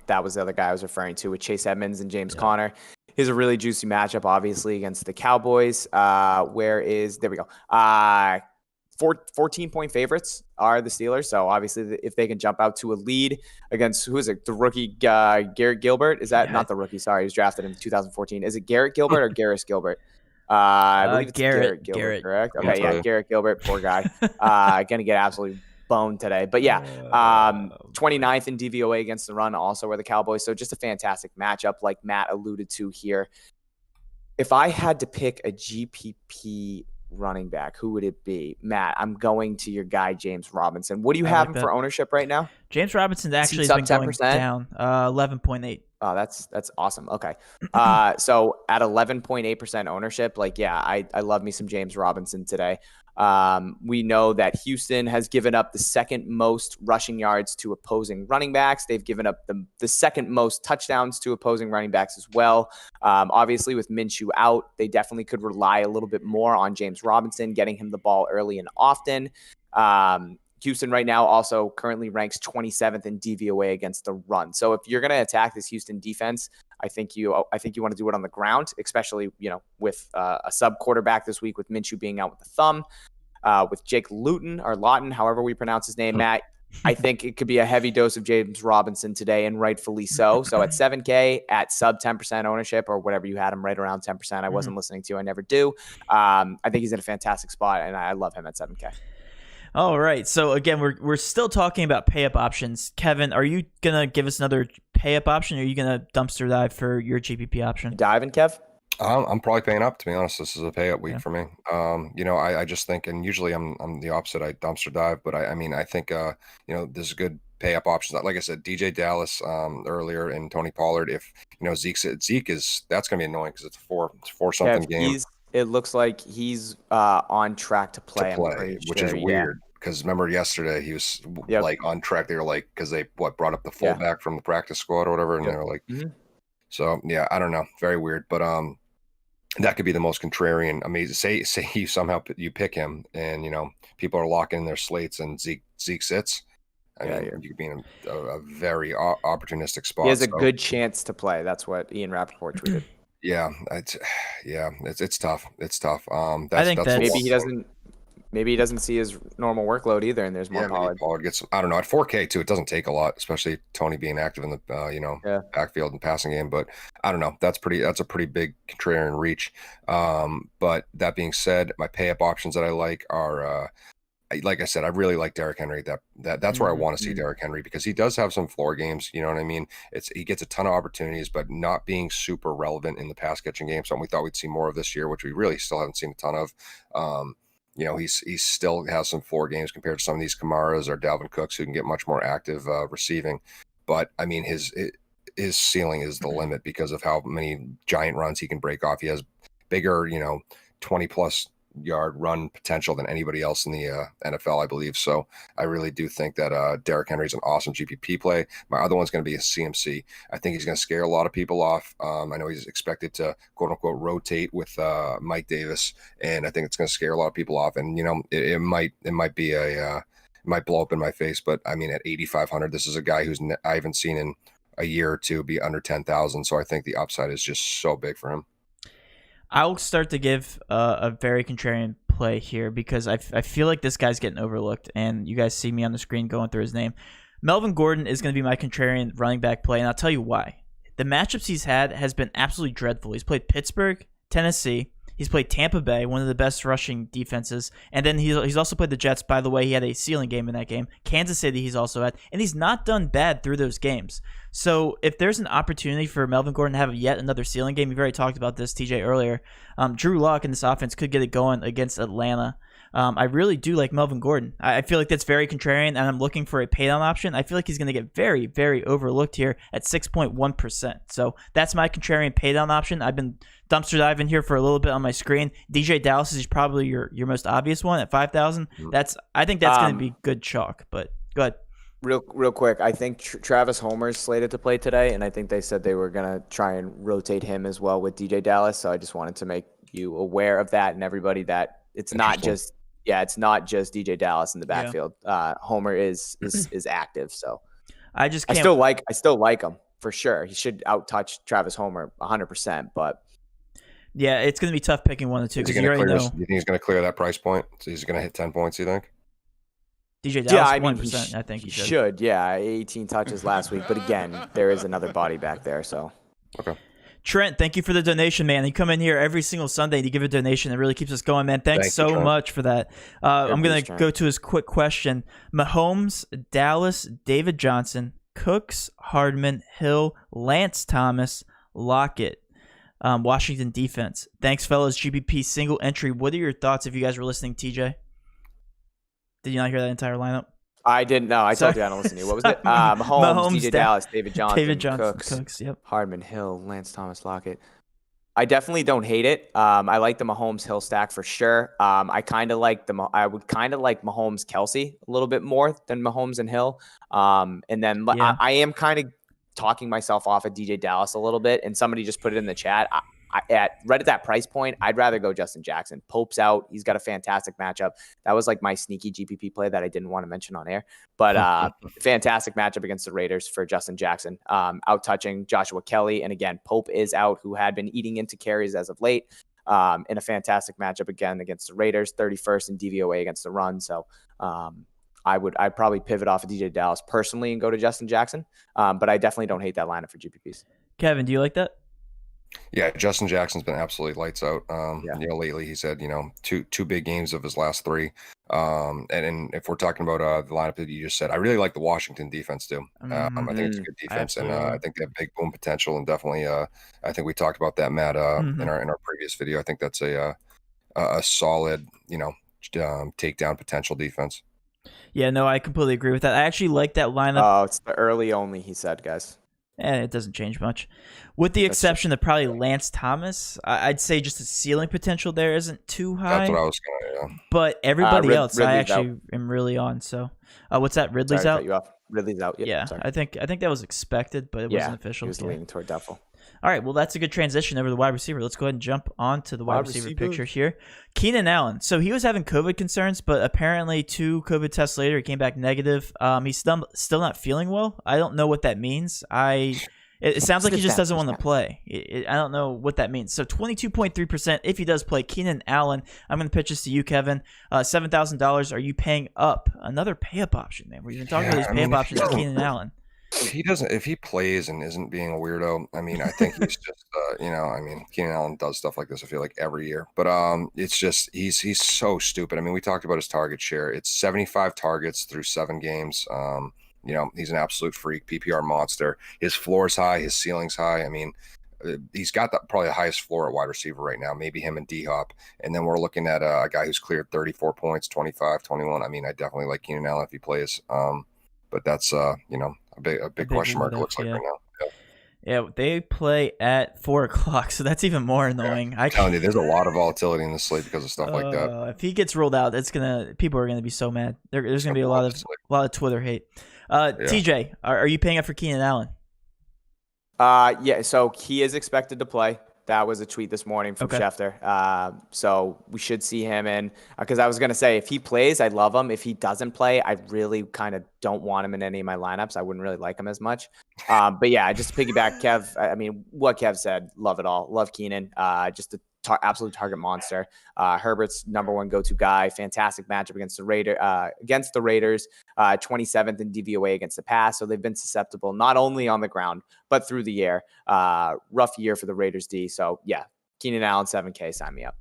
That was the other guy I was referring to with Chase Edmonds and James Conner. He's a really juicy matchup, obviously, against the Cowboys. There we go. 14-point favorites are the Steelers. So obviously, if they can jump out to a lead against, who is it? The rookie Garrett Gilbert? Is that not the rookie? Sorry, he was drafted in 2014. Is it Garrett Gilbert or Garris Gilbert? I believe it's Garrett Gilbert, correct? Okay, yeah, Garrett Gilbert, poor guy. Gonna get absolutely boned today. But yeah, 29th in DVOA against the run also are the Cowboys. So just a fantastic matchup like Matt alluded to here. If I had to pick a GPP running back, who would it be? Matt, I'm going to your guy, James Robinson. What do you have him for ownership right now? James Robinson actually has been going down 11.8. Oh, that's awesome. Okay. So at 11.8% ownership, I love me some James Robinson today. We know that Houston has given up the second most rushing yards to opposing running backs. They've given up the second most touchdowns to opposing running backs as well. Obviously, with Minshew out, they definitely could rely a little bit more on James Robinson, getting him the ball early and often. Houston right now also currently ranks 27th in DVOA against the run. So if you're going to attack this Houston defense, I think you want to do it on the ground, especially, with a sub quarterback this week with Minshew being out with the thumb, with Jake Luton or Lawton, however we pronounce his name, Matt. I think it could be a heavy dose of James Robinson today, and rightfully so. So at 7K at sub 10% ownership or whatever you had him right around 10%. I wasn't listening to you. I never do. I think he's in a fantastic spot, and I love him at 7K. All right. So again, we're still talking about pay up options. Kevin, are you gonna give us another pay up option, or are you gonna dumpster dive for your GPP option? Diving, Kev? I'm probably paying up, to be honest. This is a pay up week for me. I just think, and usually I'm the opposite. I dumpster dive, but I think this is good pay up options. Like I said, DJ Dallas earlier and Tony Pollard. If Zeke is, that's gonna be annoying because it's a four something game. It looks like he's on track to play, which is weird. Because remember yesterday he was on track. They were like, because they brought up the fullback from the practice squad or whatever, and they were like, so yeah, I don't know, very weird, but that could be the most contrarian. Amazing. Say you somehow you pick him, and people are locking in their slates, and Zeke sits. I mean, you could be in a very opportunistic spot. He has a good chance to play. That's what Ian Rappaport tweeted. Yeah, it's tough. It's tough. I think that maybe he doesn't see his normal workload either, and there's more Pollard. Pollard gets, I don't know, at 4K too. It doesn't take a lot, especially Tony being active in the backfield and passing game. But I don't know. That's a pretty big contrarian reach. But that being said, my pay up options that I like are. Like I said, I really like Derrick Henry. That's where I want to see Derrick Henry, because he does have some floor games. You know what I mean? He gets a ton of opportunities, but not being super relevant in the pass catching game. Something we thought we'd see more of this year, which we really still haven't seen a ton of. He still has some 4 games compared to some of these Kamaras or Dalvin Cooks who can get much more active receiving. But I mean, his ceiling is the limit because of how many giant runs he can break off. He has bigger, 20+ yard run potential than anybody else in the NFL, I believe. So I really do think that Derrick Henry is an awesome GPP play. My other one's going to be a CMC. I think he's going to scare a lot of people off. I know he's expected to quote unquote rotate with Mike Davis, and I think it's going to scare a lot of people off. And it might be it might blow up in my face, but I mean, at 8,500, this is a guy who's I haven't seen in a year or two be under 10,000. So I think the upside is just so big for him. I'll start to give a very contrarian play here because I feel like this guy's getting overlooked, and you guys see me on the screen going through his name. Melvin Gordon is going to be my contrarian running back play, and I'll tell you why. The matchups he's had has been absolutely dreadful. He's played Pittsburgh, Tennessee. He's played Tampa Bay, one of the best rushing defenses. And then he's also played the Jets. By the way, he had a ceiling game in that game. Kansas City he's also had. And he's not done bad through those games. So if there's an opportunity for Melvin Gordon to have yet another ceiling game, you've already talked about this, TJ, earlier. Drew Lock in this offense could get it going against Atlanta. I really do like Melvin Gordon. I feel like that's very contrarian, and I'm looking for a paydown option. I feel like he's going to get very, very overlooked here at 6.1%. So that's my contrarian paydown option. I've been dumpster diving here for a little bit on my screen. DJ Dallas is probably your most obvious one at 5,000. I think that's going to be good chalk. But go ahead. Real quick, I think Travis Homer's slated to play today, and I think they said they were going to try and rotate him as well with DJ Dallas. So I just wanted to make you aware of that and everybody that it's not just DJ Dallas in the backfield. Yeah. Homer is active, so I still like him for sure. He should outtouch Travis Homer 100%, but yeah, it's going to be tough picking one of the two because you already know. You think he's going to clear that price point? So he's going to hit 10 points, you think? DJ Dallas, 1%, I think he should. Yeah, 18 touches last week, but again, there is another body back there, so. Okay. Trent, thank you for the donation, man. You come in here every single Sunday and you give a donation. It really keeps us going, man. Thanks so much for that. I'm going to go to his quick question. Mahomes, Dallas, David Johnson, Cooks, Hardman, Hill, Lance Thomas, Lockett, Washington defense. Thanks, fellas. GPP single entry. What are your thoughts if you guys were listening, TJ? Did you not hear that entire lineup? I didn't know. I told you I don't listen to you. What was it? Mahomes, DJ Dallas, David Johnson, Cooks, yep. Hardman, Hill, Lance Thomas, Lockett. I definitely don't hate it. I like the Mahomes Hill stack for sure. I would kind of like Mahomes Kelsey a little bit more than Mahomes and Hill. And then I am kind of talking myself off of DJ Dallas a little bit, and somebody just put it in the chat. Right at that price point, I'd rather go Justin Jackson. Pope's out. He's got a fantastic matchup. That was like my sneaky GPP play that I didn't want to mention on air. But fantastic matchup against the Raiders for Justin Jackson. Out touching Joshua Kelly. And again, Pope is out, who had been eating into carries as of late. In a fantastic matchup again against the Raiders, 31st in DVOA against the run. So I'd probably pivot off of DJ Dallas personally and go to Justin Jackson. But I definitely don't hate that lineup for GPPs. Kevin, do you like that? Yeah, Justin Jackson's been absolutely lights out. Lately he's had, two big games of his last 3. And if we're talking about the lineup that you just said, I really like the Washington defense too. I think it's a good defense, and I think they have big boom potential. And definitely, I think we talked about that, Matt, in our previous video. I think that's a solid, takedown potential defense. Yeah, no, I completely agree with that. I actually like that lineup. Oh, it's the early only, he said, guys. It doesn't change much. With the exception of probably Lance Thomas, I'd say just the ceiling potential there isn't too high. That's what I was going to do. But everybody else, I actually am really on. So, what's that? Ridley's out? Cut you off. Ridley's out. Yep, yeah, sorry. I think that was expected, but it wasn't official. He was leaning toward doubtful. All right, well, that's a good transition over to the wide receiver. Let's go ahead and jump on to the wide receiver picture here. Keenan Allen. So he was having COVID concerns, but apparently 2 COVID tests later, he came back negative. He's still not feeling well. I don't know what that means. It sounds like he just doesn't want to play. I don't know what that means. So 22.3% if he does play. Keenan Allen. I'm going to pitch this to you, Kevin. $7,000. Are you paying up? Another pay-up option, man. We've been talking about these pay-up options with Keenan Allen. If he plays and isn't being a weirdo, I mean, I think he's just, Keenan Allen does stuff like this, I feel like, every year. But it's just, he's so stupid. I mean, we talked about his target share. It's 75 targets through 7 games. He's an absolute freak, PPR monster. His floor is high, his ceiling's high. I mean, he's got probably the highest floor at wide receiver right now, maybe him and D-Hop. And then we're looking at a guy who's cleared 34 points, 25, 21. I mean, I definitely like Keenan Allen if he plays. But that's, a big question mark, it looks like right now. Yeah, they play at 4 o'clock, so that's even more annoying. Yeah, I'm telling you, there's a lot of volatility in the slate because of stuff like that. If he gets ruled out, people are gonna be so mad. There's gonna be a lot of Twitter hate. TJ, are you paying up for Keenan Allen? Yeah, so he is expected to play. That was a tweet this morning from Schefter. So we should see him in, because I was going to say, if he plays, I love him. If he doesn't play, I really kind of don't want him in any of my lineups. I wouldn't really like him as much. But yeah, just to piggyback Kev, I mean, what Kev said, love it all. Love Keenan. Just a absolute target monster. Herbert's number one go-to guy. Fantastic matchup against the Raiders. 27th in DVOA against the pass. So they've been susceptible not only on the ground but through the air. Rough year for the Raiders D. So yeah, Keenan Allen 7K. Sign me up.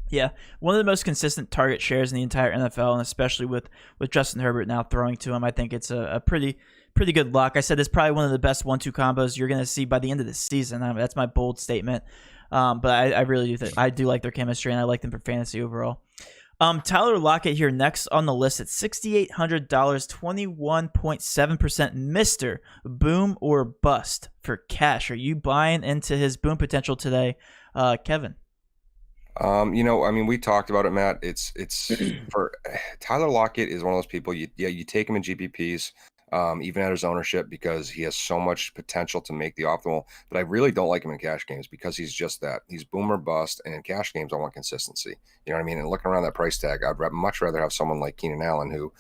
Yeah, one of the most consistent target shares in the entire NFL, and especially with Justin Herbert now throwing to him, I think it's a pretty good lock. I said it's probably one of the best 1-2 combos you're going to see by the end of the season. That's my bold statement. But I really do think I do like their chemistry, and I like them for fantasy overall. Tyler Lockett here next on the list at $6,800, 21.7%. Mr. Boom or bust for cash. Are you buying into his boom potential today, Kevin? We talked about it, Matt. It's for Tyler Lockett is one of those people. You take him in GPPs. Even at his ownership, because he has so much potential to make the optimal. But I really don't like him in cash games because he's just that. He's boom or bust, and in cash games, I want consistency. You know what I mean? And looking around that price tag, I'd much rather have someone like Keenan Allen who,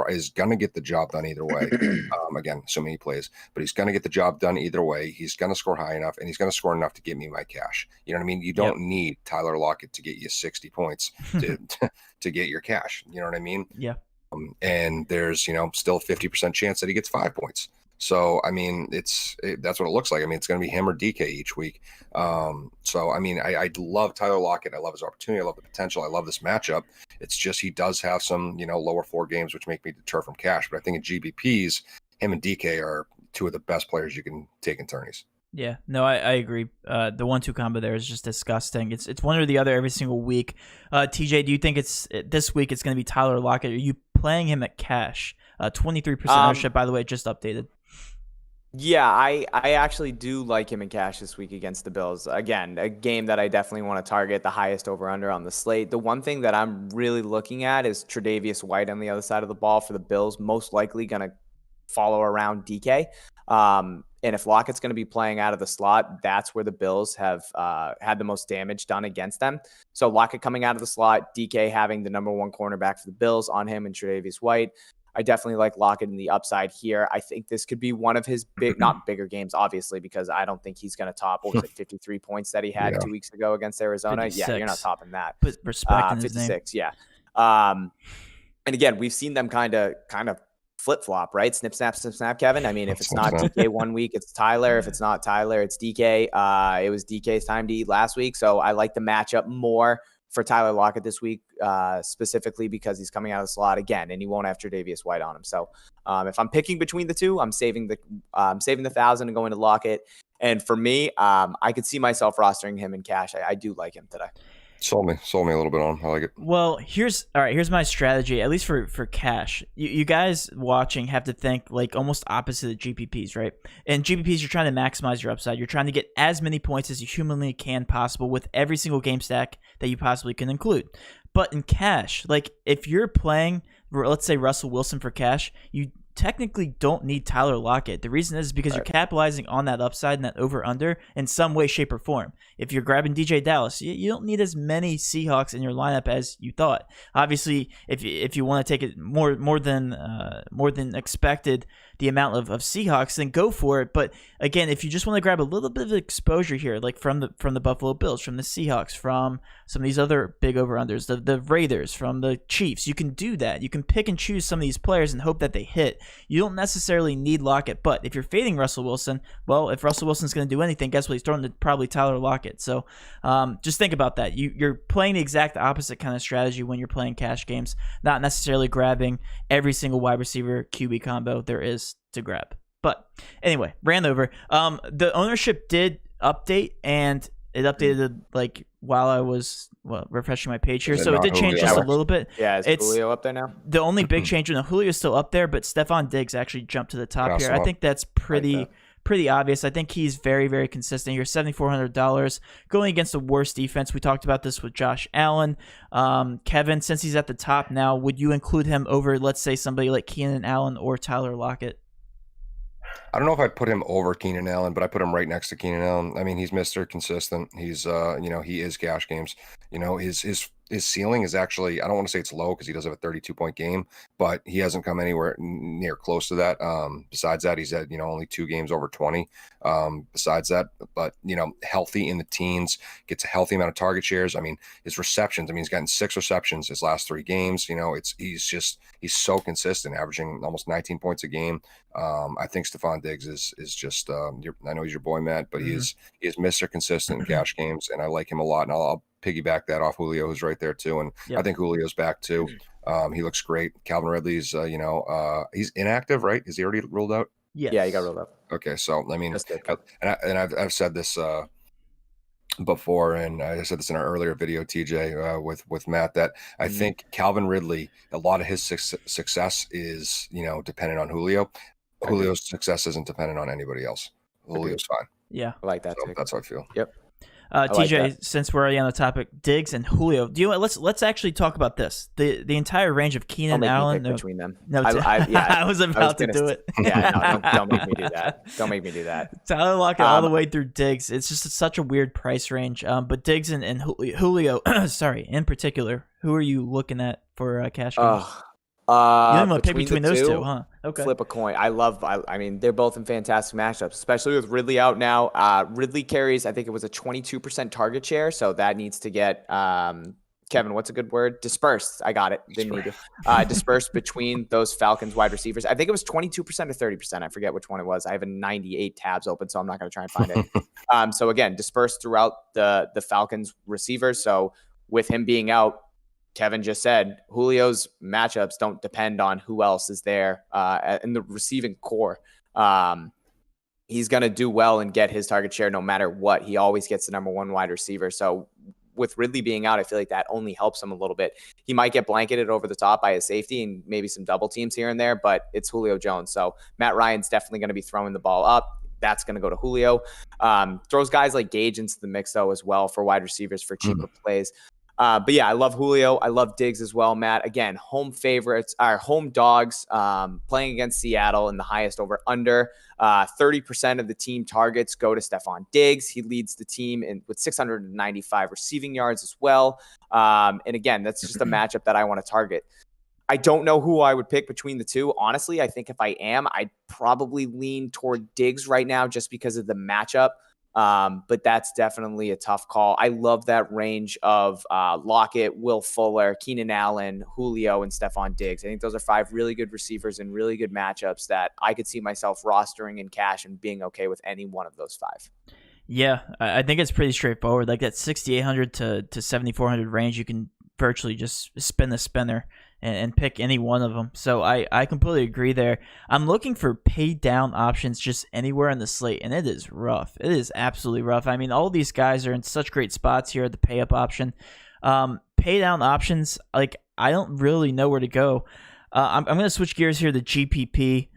is going to get the job done either way. Again, assuming he plays, but he's going to get the job done either way. He's going to score high enough, and he's going to score enough to get me my cash. You know what I mean? You don't need Tyler Lockett to get you 60 points to get your cash. You know what I mean? Yeah. And there's, still a 50% chance that he gets 5 points. So, I mean, that's what it looks like. I mean, it's going to be him or DK each week. So, I mean, I love Tyler Lockett. I love his opportunity. I love the potential. I love this matchup. It's just he does have some, lower floor games, which make me deter from cash. But I think in GBPs, him and DK are two of the best players you can take in tourneys. Yeah, no, I agree. The 1-2 combo there is just disgusting. It's one or the other every single week. TJ, do you think this week it's going to be Tyler Lockett? Are you playing him at cash? 23% ownership, by the way, just updated. Yeah, I actually do like him in cash this week against the Bills. Again, a game that I definitely want to target, the highest over-under on the slate. The one thing that I'm really looking at is Tre'Davious White on the other side of the ball for the Bills, most likely going to follow around DK. And if Lockett's going to be playing out of the slot, that's where the Bills have had the most damage done against them. So Lockett coming out of the slot, DK having the number one cornerback for the Bills on him and Tre'Davious White. I definitely like Lockett in the upside here. I think this could be one of his not bigger games, obviously, because I don't think he's going to top, 53 points that he had 2 weeks ago against Arizona. 56. Yeah, you're not topping that. Put respect in his 56, name. yeah. And again, we've seen them kind of flip-flop, right? Snip, snap, Kevin. I mean, if it's not DK 1 week, it's Tyler. If it's not Tyler, it's DK. It was DK's time to eat last week, so I like the matchup more for Tyler Lockett this week, specifically because he's coming out of the slot again, and he won't have Tre'Davious White on him. So if I'm picking between the two, I'm saving the 1,000 and going to Lockett. And for me, I could see myself rostering him in cash. I do like him today. Sold me a little bit on him. I like it. Well, here's my strategy, at least for cash. You guys watching have to think like almost opposite of GPPs, right? In GPPs, you're trying to maximize your upside. You're trying to get as many points as you humanly can possible with every single game stack that you possibly can include. But in cash, like if you're playing, let's say Russell Wilson for cash, you technically don't need Tyler Lockett. The reason is because you're capitalizing on that upside and that over-under in some way, shape, or form. If you're grabbing DJ Dallas, you don't need as many Seahawks in your lineup as you thought. Obviously, if you want to take it more than expected, the amount of Seahawks, then go for it. But again, if you just want to grab a little bit of exposure here, like from the Buffalo Bills, from the Seahawks, from some of these other big over-unders, the Raiders, from the Chiefs, you can do that. You can pick and choose some of these players and hope that they hit. You don't necessarily need Lockett, but if you're fading Russell Wilson, well, if Russell Wilson's going to do anything, guess what? He's throwing to probably Tyler Lockett. So just think about that. You're playing the exact opposite kind of strategy when you're playing cash games, not necessarily grabbing every single wide receiver QB combo there is to grab. But anyway, ran over. The ownership did update, and it updated like while I was refreshing my page here, Is it so it not did change Julio? just a little bit. Yeah, is It's Julio up there now? the only big change. No, Julio's still up there, but Stephon Diggs actually jumped to the top Passed here. him I up. think that's pretty obvious. I think he's very, very consistent. You're $7,400 going against the worst defense. We talked about this with Josh Allen. Kevin, since he's at the top now, would you include him over, let's say, somebody like Keenan Allen or Tyler Lockett? I don't know if I'd put him over Keenan Allen, but I put him right next to Keenan Allen. I mean, he's Mr. Consistent. He's he is cash games. His ceiling is actually, I don't want to say it's low because he does have a 32-point game, but he hasn't come anywhere near close to that. Besides that, he's had, only 2 games over 20. Besides that, but healthy in the teens, gets a healthy amount of target shares. I mean, his receptions, he's gotten 6 receptions his last 3 games. He's so consistent, averaging almost 19 points a game. I think Stephon Diggs is just, I know he's your boy, Matt, but he is Mr. Consistent in cash games, and I like him a lot. And I'll piggyback that off Julio, who's right there too. And I think Julio's back too. He looks great. Calvin Ridley's, he's inactive, right? Is he already ruled out? Yes. Yeah, he got rolled up. Okay, so I mean, I've said this before, and I said this in our earlier video, TJ, with Matt, that I think Calvin Ridley, a lot of his success is dependent on Julio. Julio's success isn't dependent on anybody else. Julio's fine. Yeah, I like that. So that's how I feel. Yep. TJ, like since we're already on the topic, Diggs and Julio, let's actually talk about this. The entire range of Keenan Allen. Between them. No, yeah, I was about to do it. Yeah, no, don't make me do that. Don't make me do that. Tyler Lockett all the way through Diggs. It's just such a weird price range. But Diggs and Julio, sorry, in particular, who are you looking at for cash games? You didn't want to pick between those two, huh? Okay. Flip a coin. I mean, they're both in fantastic matchups, especially with Ridley out now. Ridley carries, I think it was a 22% target share, so that needs to get Kevin, what's a good word? Dispersed. I got it. Didn't need to. Dispersed between those Falcons wide receivers. I think it was 22% or 30%. I forget which one it was. I have a 98 tabs open, so I'm not going to try and find it. So again, dispersed throughout the Falcons receivers. So with him being out, Kevin just said Julio's matchups don't depend on who else is there in the receiving core. He's going to do well and get his target share no matter what. He always gets the number 1 wide receiver. So with Ridley being out, I feel like that only helps him a little bit. He might get blanketed over the top by his safety and maybe some double teams here and there, but it's Julio Jones. So Matt Ryan's definitely going to be throwing the ball up. That's going to go to Julio. Throws guys like Gage into the mix, though, as well for wide receivers for cheaper plays. But yeah, I love Julio. I love Diggs as well, Matt. Again, home favorites, our home dogs, playing against Seattle in the highest over under. 30% of the team targets go to Stephon Diggs. He leads the team with 695 receiving yards as well. And again, that's just a matchup that I want to target. I don't know who I would pick between the two. Honestly, I think if I am, I'd probably lean toward Diggs right now just because of the matchup. But that's definitely a tough call. I love that range of Lockett, Will Fuller, Keenan Allen, Julio, and Stephon Diggs. I think those are 5 really good receivers and really good matchups that I could see myself rostering in cash and being okay with any one of those 5. Yeah, I think it's pretty straightforward. Like that 6,800 to 7,400 range, you can virtually just spin the spinner and pick any one of them. So I completely agree there. I'm looking for pay down options just anywhere on the slate, and it is rough. It is absolutely rough. I mean, all these guys are in such great spots here at the pay up option. Pay down options, like I don't really know where to go. I'm going to switch gears here to GPP.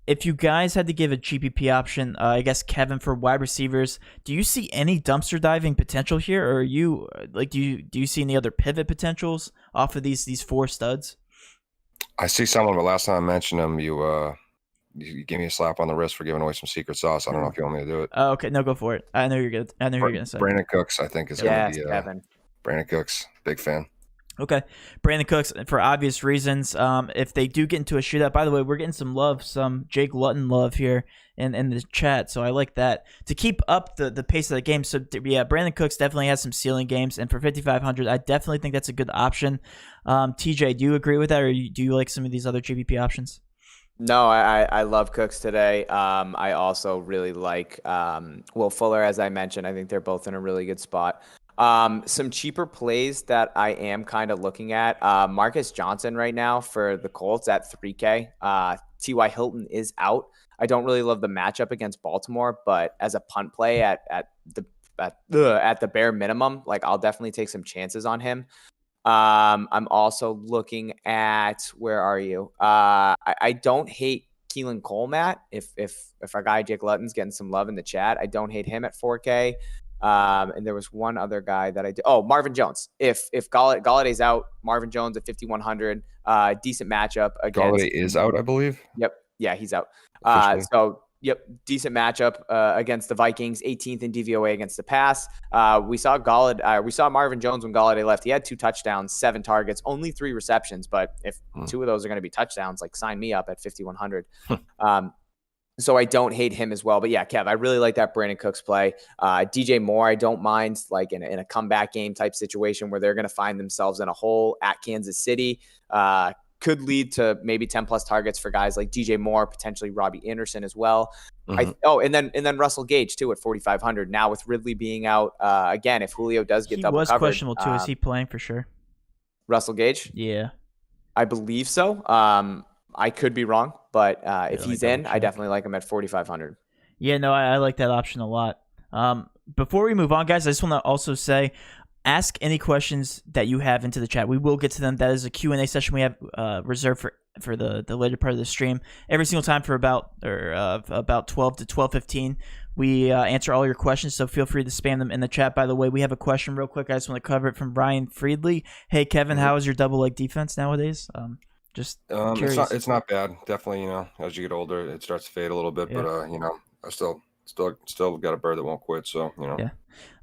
If you guys had to give a GPP option, I guess Kevin, for wide receivers, do you see any dumpster diving potential here, or are you like do you see any other pivot potentials off of these 4 studs? I see someone, but last time I mentioned him, you gave me a slap on the wrist for giving away some secret sauce. I don't know if you want me to do it. Oh, okay, no, go for it. I know you're good. I know you're gonna say Brandon Cooks. I think is going to be Kevin. Brandon Cooks, big fan. Okay, Brandon Cooks, for obvious reasons. If they do get into a shootout, by the way, we're getting some Jake Luton love here in the chat, so I like that to keep up the pace of the game. So yeah, Brandon Cooks definitely has some ceiling games, and for 5,500, I definitely think that's a good option. TJ, do you agree with that, or do you like some of these other GPP options? No, I love Cooks today. I also really like Will Fuller, as I mentioned. I think they're both in a really good spot. Some cheaper plays that I am kind of looking at. Marcus Johnson right now for the Colts at $3K. T.Y. Hilton is out. I don't really love the matchup against Baltimore, but as a punt play at the bare minimum, like I'll definitely take some chances on him. I'm also looking at, where are you? I don't hate Keelan Cole, Matt. If our guy Jake Lutton's getting some love in the chat, I don't hate him at 4K. And there was one other guy that I did. Oh, Marvin Jones. If Galladay's out, Marvin Jones at 5,100. Decent matchup against. Galladay is out, I believe. Yep. Yeah, he's out. Officially. Yep, decent matchup against the Vikings, 18th in DVOA against the pass. We saw Marvin Jones when Galladay left. He had 2 touchdowns, 7 targets, only 3 receptions. But if 2 of those are going to be touchdowns, like sign me up at 5,100. So I don't hate him as well. But yeah, Kev, I really like that Brandon Cooks play. DJ Moore, I don't mind, like in a comeback game type situation where they're going to find themselves in a hole at Kansas City. Could lead to maybe 10 plus targets for guys like DJ Moore, potentially Robbie Anderson as well. And then Russell Gage too at 4,500. Now with Ridley being out, again, if Julio does get double covered, he was questionable too. Is he playing for sure? Russell Gage? Yeah, I believe so. I could be wrong, but if he's in, I definitely like him at 4,500. Yeah, no, I like that option a lot. Before we move on, guys, I just want to also say, ask any questions that you have into the chat. We will get to them. That is a Q&A session we have reserved for the later part of the stream. Every single time for about 12 to 12:15, we answer all your questions, so feel free to spam them in the chat. By the way, we have a question real quick. I just want to cover it from Brian Friedley. Hey, Kevin, how is your double leg defense nowadays? Just curious. It's not bad. Definitely, as you get older, it starts to fade a little bit, but I still got a bird that won't quit, so Yeah.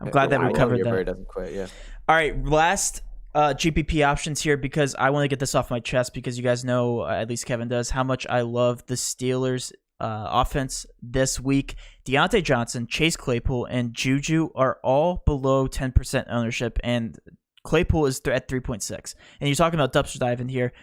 I'm glad that we covered that. Your bird doesn't quit, yeah. All right, last GPP options here, because I want to get this off my chest, because you guys know, at least Kevin does, how much I love the Steelers offense this week. Deontay Johnson, Chase Claypool, and Juju are all below 10% ownership, and Claypool is at 3.6. And you're talking about dumpster diving here.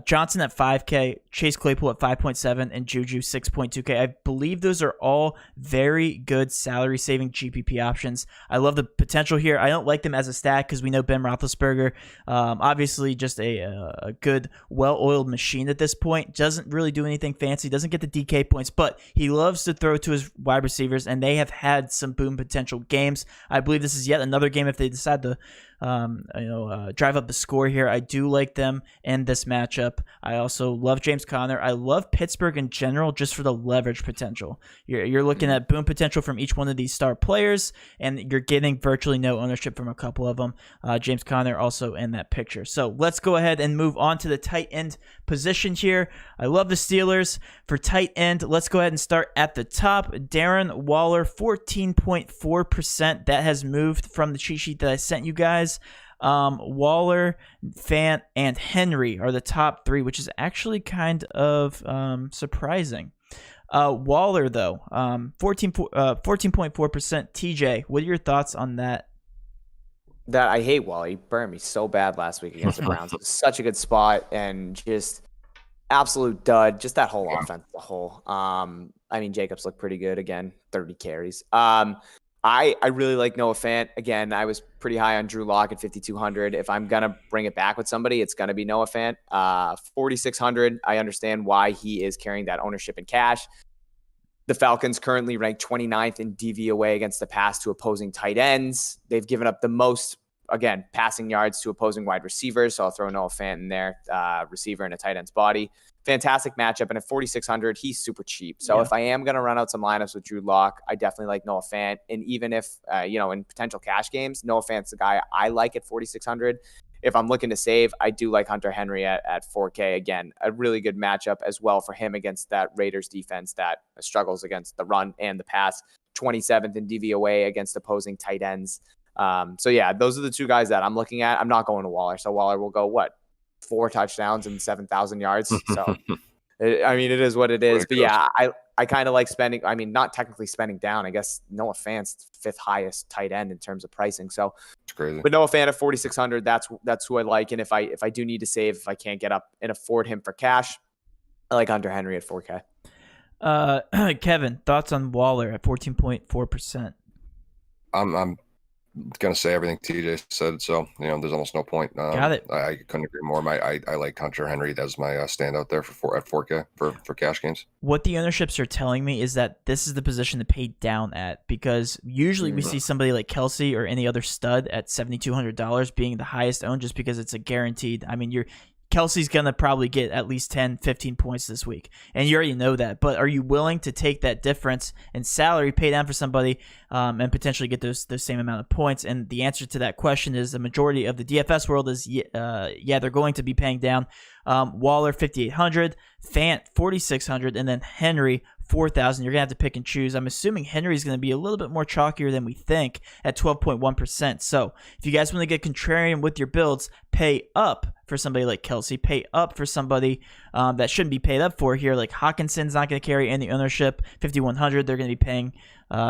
Johnson at 5K, Chase Claypool at 5.7, and Juju 6.2K. I believe those are all very good salary-saving GPP options. I love the potential here. I don't like them as a stack because we know Ben Roethlisberger, obviously just a good, well-oiled machine at this point. Doesn't really do anything fancy. Doesn't get the DK points, but he loves to throw to his wide receivers, and they have had some boom potential games. I believe this is yet another game if they decide to drive up the score here. I do like them in this matchup. I also love James Conner. I love Pittsburgh in general just for the leverage potential. You're looking at boom potential from each one of these star players, and you're getting virtually no ownership from a couple of them. James Conner also in that picture. So let's go ahead and move on to the tight end position here. I love the Steelers. For tight end, let's go ahead and start at the top. Darren Waller, 14.4%. That has moved from the cheat sheet that I sent you guys. Waller, Fant, and Henry are the top 3, which is actually kind of surprising. Waller, though, 14.4%. TJ, what are your thoughts on that? That I hate Waller. He burned me so bad last week against the Browns. It was such a good spot and just absolute dud. Just that whole offense as a whole. I mean, Jacobs looked pretty good again, 30 carries. I really like Noah Fant. Again, I was pretty high on Drew Lock at 5,200. If I'm going to bring it back with somebody, it's going to be Noah Fant. 4,600. I understand why he is carrying that ownership in cash. The Falcons currently ranked 29th in DVOA against the pass to opposing tight ends. They've given up the most, again, passing yards to opposing wide receivers. So I'll throw Noah Fant in there, receiver in a tight end's body. Fantastic matchup. And at 4,600, he's super cheap. So if I am going to run out some lineups with Drew Lock, I definitely like Noah Fant. And even if, in potential cash games, Noah Fant's the guy I like at 4,600. If I'm looking to save, I do like Hunter Henry at 4K. Again, a really good matchup as well for him against that Raiders defense that struggles against the run and the pass. 27th in DVOA against opposing tight ends. So yeah, those are the 2 guys that I'm looking at. I'm not going to Waller. So Waller will go 4 touchdowns and 7,000 yards. So it is what it is. But yeah, I kind of like spending. I mean, not technically spending down. I guess Noah Fant's 5th highest tight end in terms of pricing. So it's crazy. But Noah Fant at 4,600. That's who I like. And if I do need to save, if I can't get up and afford him for cash, I like Hunter Henry at 4K. Kevin, thoughts on Waller at 14.4%? I'm gonna say everything TJ said, so there's almost no point. Got it. I couldn't agree more. I like Hunter Henry as my standout there at 4K for cash games. What the ownerships are telling me is that this is the position to pay down at, because usually we see somebody like Kelsey or any other stud at $7,200 being the highest owned, just because it's a guaranteed. I mean, Kelsey's going to probably get at least 10, 15 points this week, and you already know that. But are you willing to take that difference in salary, pay down for somebody, and potentially get those same amount of points? And the answer to that question is the majority of the DFS world is, they're going to be paying down. Waller, 5,800, Fant, 4,600, and then Henry, 4,000. You're going to have to pick and choose. I'm assuming Henry's going to be a little bit more chalkier than we think at 12.1%. So if you guys want to get contrarian with your builds, pay up for somebody like Kelsey, pay up for somebody that shouldn't be paid up for here. Like Hawkinson's not going to carry any ownership, 5,100. They're going to be paying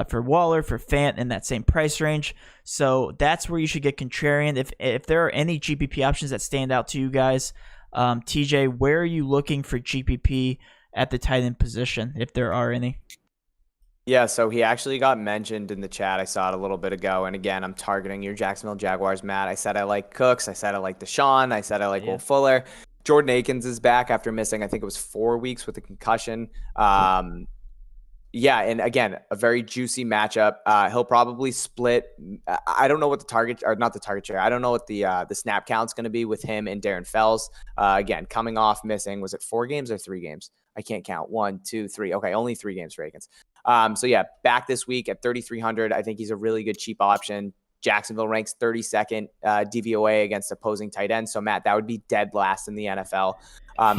for Waller, for Fant in that same price range. So that's where you should get contrarian. If there are any GPP options that stand out to you guys, TJ, where are you looking for GPP at the tight end position, if there are any? Yeah, so he actually got mentioned in the chat. I saw it a little bit ago. And again, I'm targeting your Jacksonville Jaguars, Matt. I said I like Cooks. I said I like Deshaun. I said I like Will Fuller. Jordan Akins is back after missing, I think it was 4 weeks with a concussion. Yeah, and again, a very juicy matchup. He'll probably split. I don't know what the target, or not the target share. I don't know what the snap count's going to be with him and Darren Fells. Again, coming off missing, was it 4 games or 3 games? I can't count. 1, 2, 3. Okay, only 3 games for Akins. So yeah, back this week at 3,300. I think he's a really good cheap option. Jacksonville ranks 32nd DVOA against opposing tight ends. So Matt, that would be dead last in the NFL.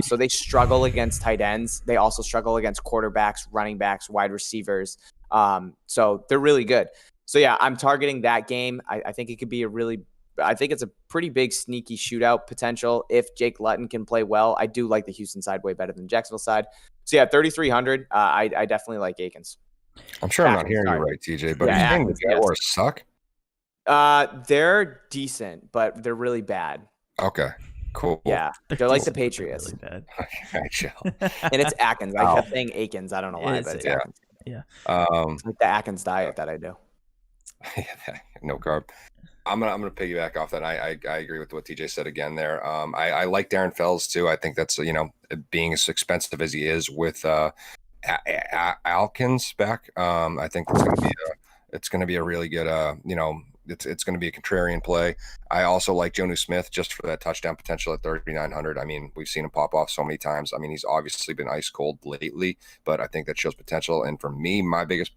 So they struggle against tight ends. They also struggle against quarterbacks, running backs, wide receivers. So they're really good. So yeah, I'm targeting that game. I think it could be I think it's a pretty big sneaky shootout potential if Jake Luton can play well. I do like the Houston side way better than the Jacksonville side. So yeah, 3,300. I definitely like Akins. I'm sure I'm not hearing you right, TJ, but Yeah, are you saying the Jaguars suck? They're decent, but they're really bad. Okay, cool. Yeah, they're like the Patriots. Really bad. Okay, chill. And it's Atkins. I kept saying Akins. I don't know why, but it's Atkins. Yeah. It's like the Atkins diet that I do. No carb. I'm gonna piggyback off that. I agree with what TJ said again there. I like Darren Fells too. I think that's being as expensive as he is with Alkins back. I think it's gonna be a really good it's going to be a contrarian play. I also like Jonnu Smith just for that touchdown potential at 3,900. I mean, we've seen him pop off so many times. I mean, he's obviously been ice cold lately, but I think that shows potential. And for me, my biggest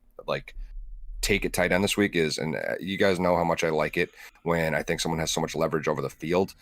take it tight end this week is, and you guys know how much I like it when I think someone has so much leverage over the field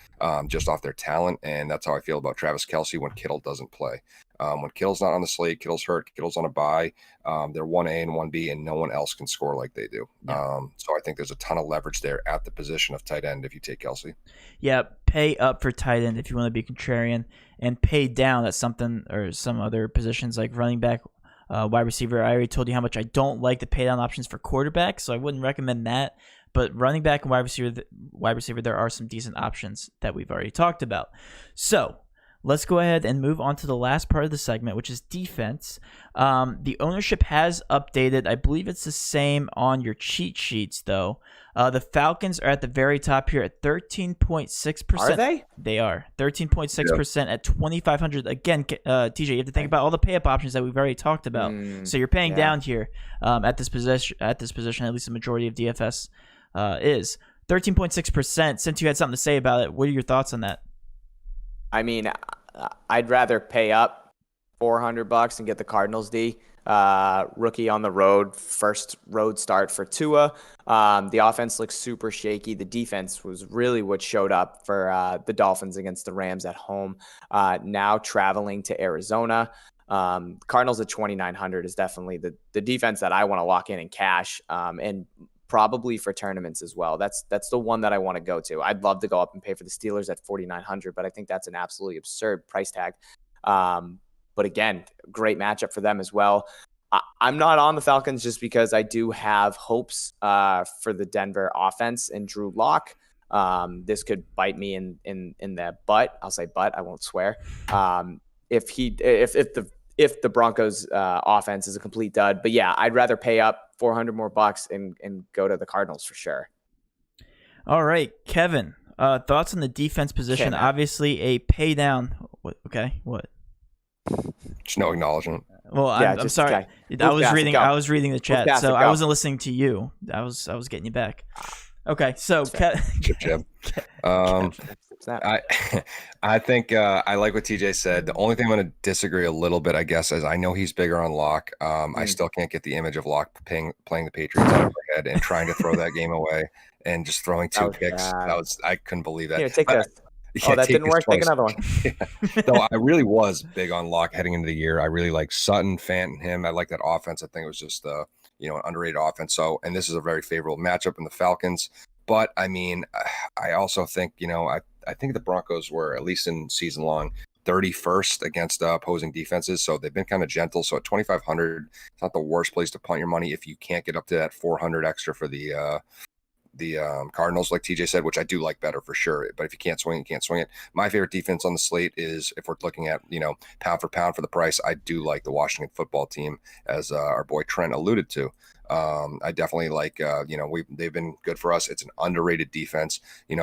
just off their talent. And that's how I feel about Travis Kelce when Kittle doesn't play. When Kittle's not on the slate, Kittle's hurt, Kittle's on a bye, they're 1A and 1B, and no one else can score like they do. Yeah. So I think there's a ton of leverage there at the position of tight end if you take Kelce. Yeah, pay up for tight end if you want to be contrarian, and pay down at something or some other positions like running back, wide receiver. I already told you how much I don't like the pay down options for quarterback, so I wouldn't recommend that. But running back and wide receiver, there are some decent options that we've already talked about. So let's go ahead and move on to the last part of the segment, which is defense. The ownership has updated. I believe it's the same on your cheat sheets, though. The Falcons are at the very top here at 13.6%. Are they? They are. 13.6% at 2,500. Again, TJ, you have to think about all the pay-up options that we've already talked about. So you're paying down here at this position. At least the majority of DFS is 13.6%. Since you had something to say about it, what are your thoughts on that? I mean, I'd rather pay up $400 and get the Cardinals D. Rookie on the road, first road start for Tua. The offense looks super shaky. The defense was really what showed up for the Dolphins against the Rams at home. Now traveling to Arizona. Cardinals at 2,900 is definitely the defense that I want to lock in and cash. And probably for tournaments as well. That's the one that I want to go to. I'd love to go up and pay for the Steelers at 4,900, but I think that's an absolutely absurd price tag. But again, great matchup for them as well. I'm not on the Falcons just because I do have hopes for the Denver offense and Drew Lock. This could bite me in the butt. I'll say butt. I won't swear. If the Broncos offense is a complete dud. But yeah, I'd rather pay up $400 more and go to the Cardinals for sure. All right, Kevin. Thoughts on the defense position? man. Obviously, a pay down. What? Okay, what? Just no acknowledgement. Well, I'm just sorry. okay. I Move was past it, reading. go. I was reading the chat, past so it, I go. wasn't listening to you. I was getting you back. Okay, so Chip jab. Snap. I think I like what TJ said. The only thing I'm going to disagree a little bit, I guess, is I know he's bigger on Locke. I still can't get the image of Locke playing the Patriots out of my head and trying to throw that game away and just throwing two picks. I couldn't believe that. Here, take this. Yeah, that didn't work. Take another one. No, I really was big on Locke heading into the year. I really like Sutton, Fant, and him. I like that offense. I think it was just an underrated offense. So, and this is a very favorable matchup in the Falcons. But I mean, I also think I think the Broncos were, at least in season long, 31st against opposing defenses. So they've been kind of gentle. So at 2,500, it's not the worst place to punt your money if you can't get up to that 400 extra for the Cardinals, like TJ said, which I do like better for sure. But if you can't swing it, you can't swing it. My favorite defense on the slate is, if we're looking at, pound for pound for the price, I do like the Washington football team, as our boy Trent alluded to. I definitely like, they've been good for us. It's an underrated defense,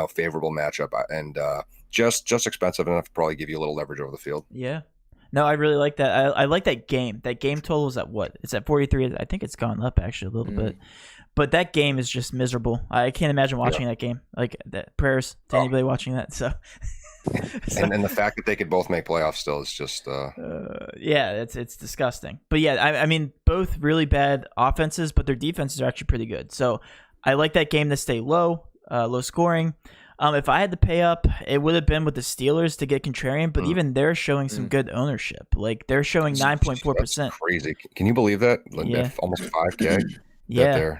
favorable matchup, and just expensive enough to probably give you a little leverage over the field. Yeah. No, I really like that. I like that game. That game total is at what? It's at 43. I think it's gone up actually a little bit. But that game is just miserable. I can't imagine watching that game. Like, that, prayers to anybody watching that. So, and the fact that they could both make playoffs still is just yeah, it's disgusting. But yeah, I mean, both really bad offenses, but their defenses are actually pretty good. So I like that game to stay low scoring. If I had to pay up, it would have been with the Steelers to get contrarian, but even they're showing some good ownership. Like, they're showing 9.4%. Crazy. Can you believe that? Yeah. Almost 5K. Yeah.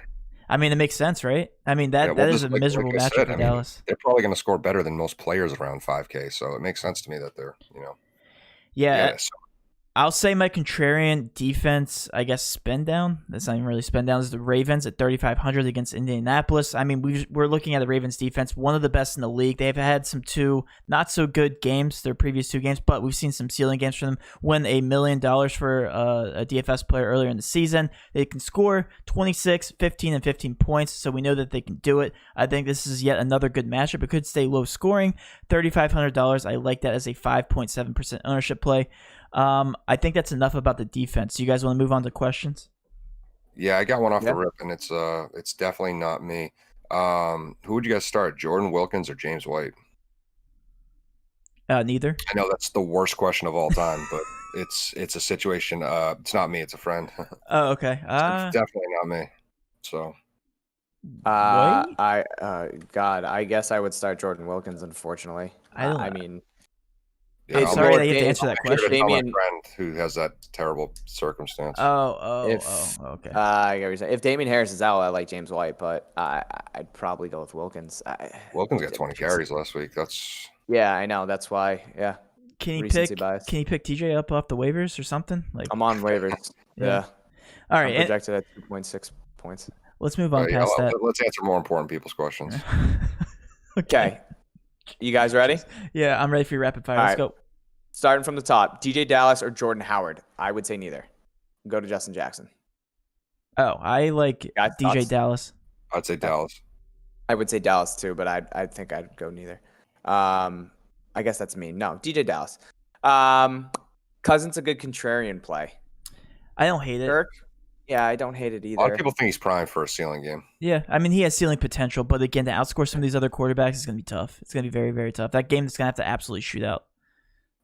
I mean, it makes sense, right? I mean, that is a miserable matchup for Dallas. They're probably going to score better than most players around 5K, so it makes sense to me that they're, Yeah, I'll say my contrarian defense, I guess, spin down. That's not even really spin down. Is the Ravens at 3,500 against Indianapolis. I mean, we're looking at the Ravens defense, one of the best in the league. They've had some two not so good games, their previous two games, but we've seen some ceiling games for them. Win $1 million for a DFS player earlier in the season. They can score 26, 15, and 15 points, so we know that they can do it. I think this is yet another good matchup. It could stay low scoring. $3,500. I like that as a 5.7% ownership play. I think that's enough about the defense. You guys want to move on to questions? Yeah, I got one off the rip, and it's definitely not me. Who would you guys start, Jordan Wilkins or James White? Neither. I know that's the worst question of all time, but it's a situation. It's not me; it's a friend. Oh, okay. It's definitely not me. So, I guess I would start Jordan Wilkins. Unfortunately, I mean. Yeah, I'm sorry that you have to answer that question. Damian, my friend who has that terrible circumstance. Okay. I get what you're saying. If Damian Harris is out, I like James White, but I'd probably go with Wilkins. Wilkins got 20 carries last week. That's I know. That's why. Yeah. Can you pick TJ up off the waivers or something? Like, I'm on waivers. Yeah. All right. I'm projected at 2.6 points. Let's move on past that. Let's answer more important people's questions. Okay. You guys ready? Yeah, I'm ready for your rapid fire. Let's go. Starting from the top, DJ Dallas or Jordan Howard? I would say neither. Go to Justin Jackson. Oh, I like DJ Dallas. I'd say Dallas. I would say Dallas too, but I think I'd go neither. I guess that's me. No, DJ Dallas. Cousins a good contrarian play. I don't hate it. Kirk? Yeah, I don't hate it either. A lot of people think he's primed for a ceiling game. Yeah, I mean, he has ceiling potential, but again, to outscore some of these other quarterbacks is going to be tough. It's going to be very, very tough. That game is going to have to absolutely shoot out.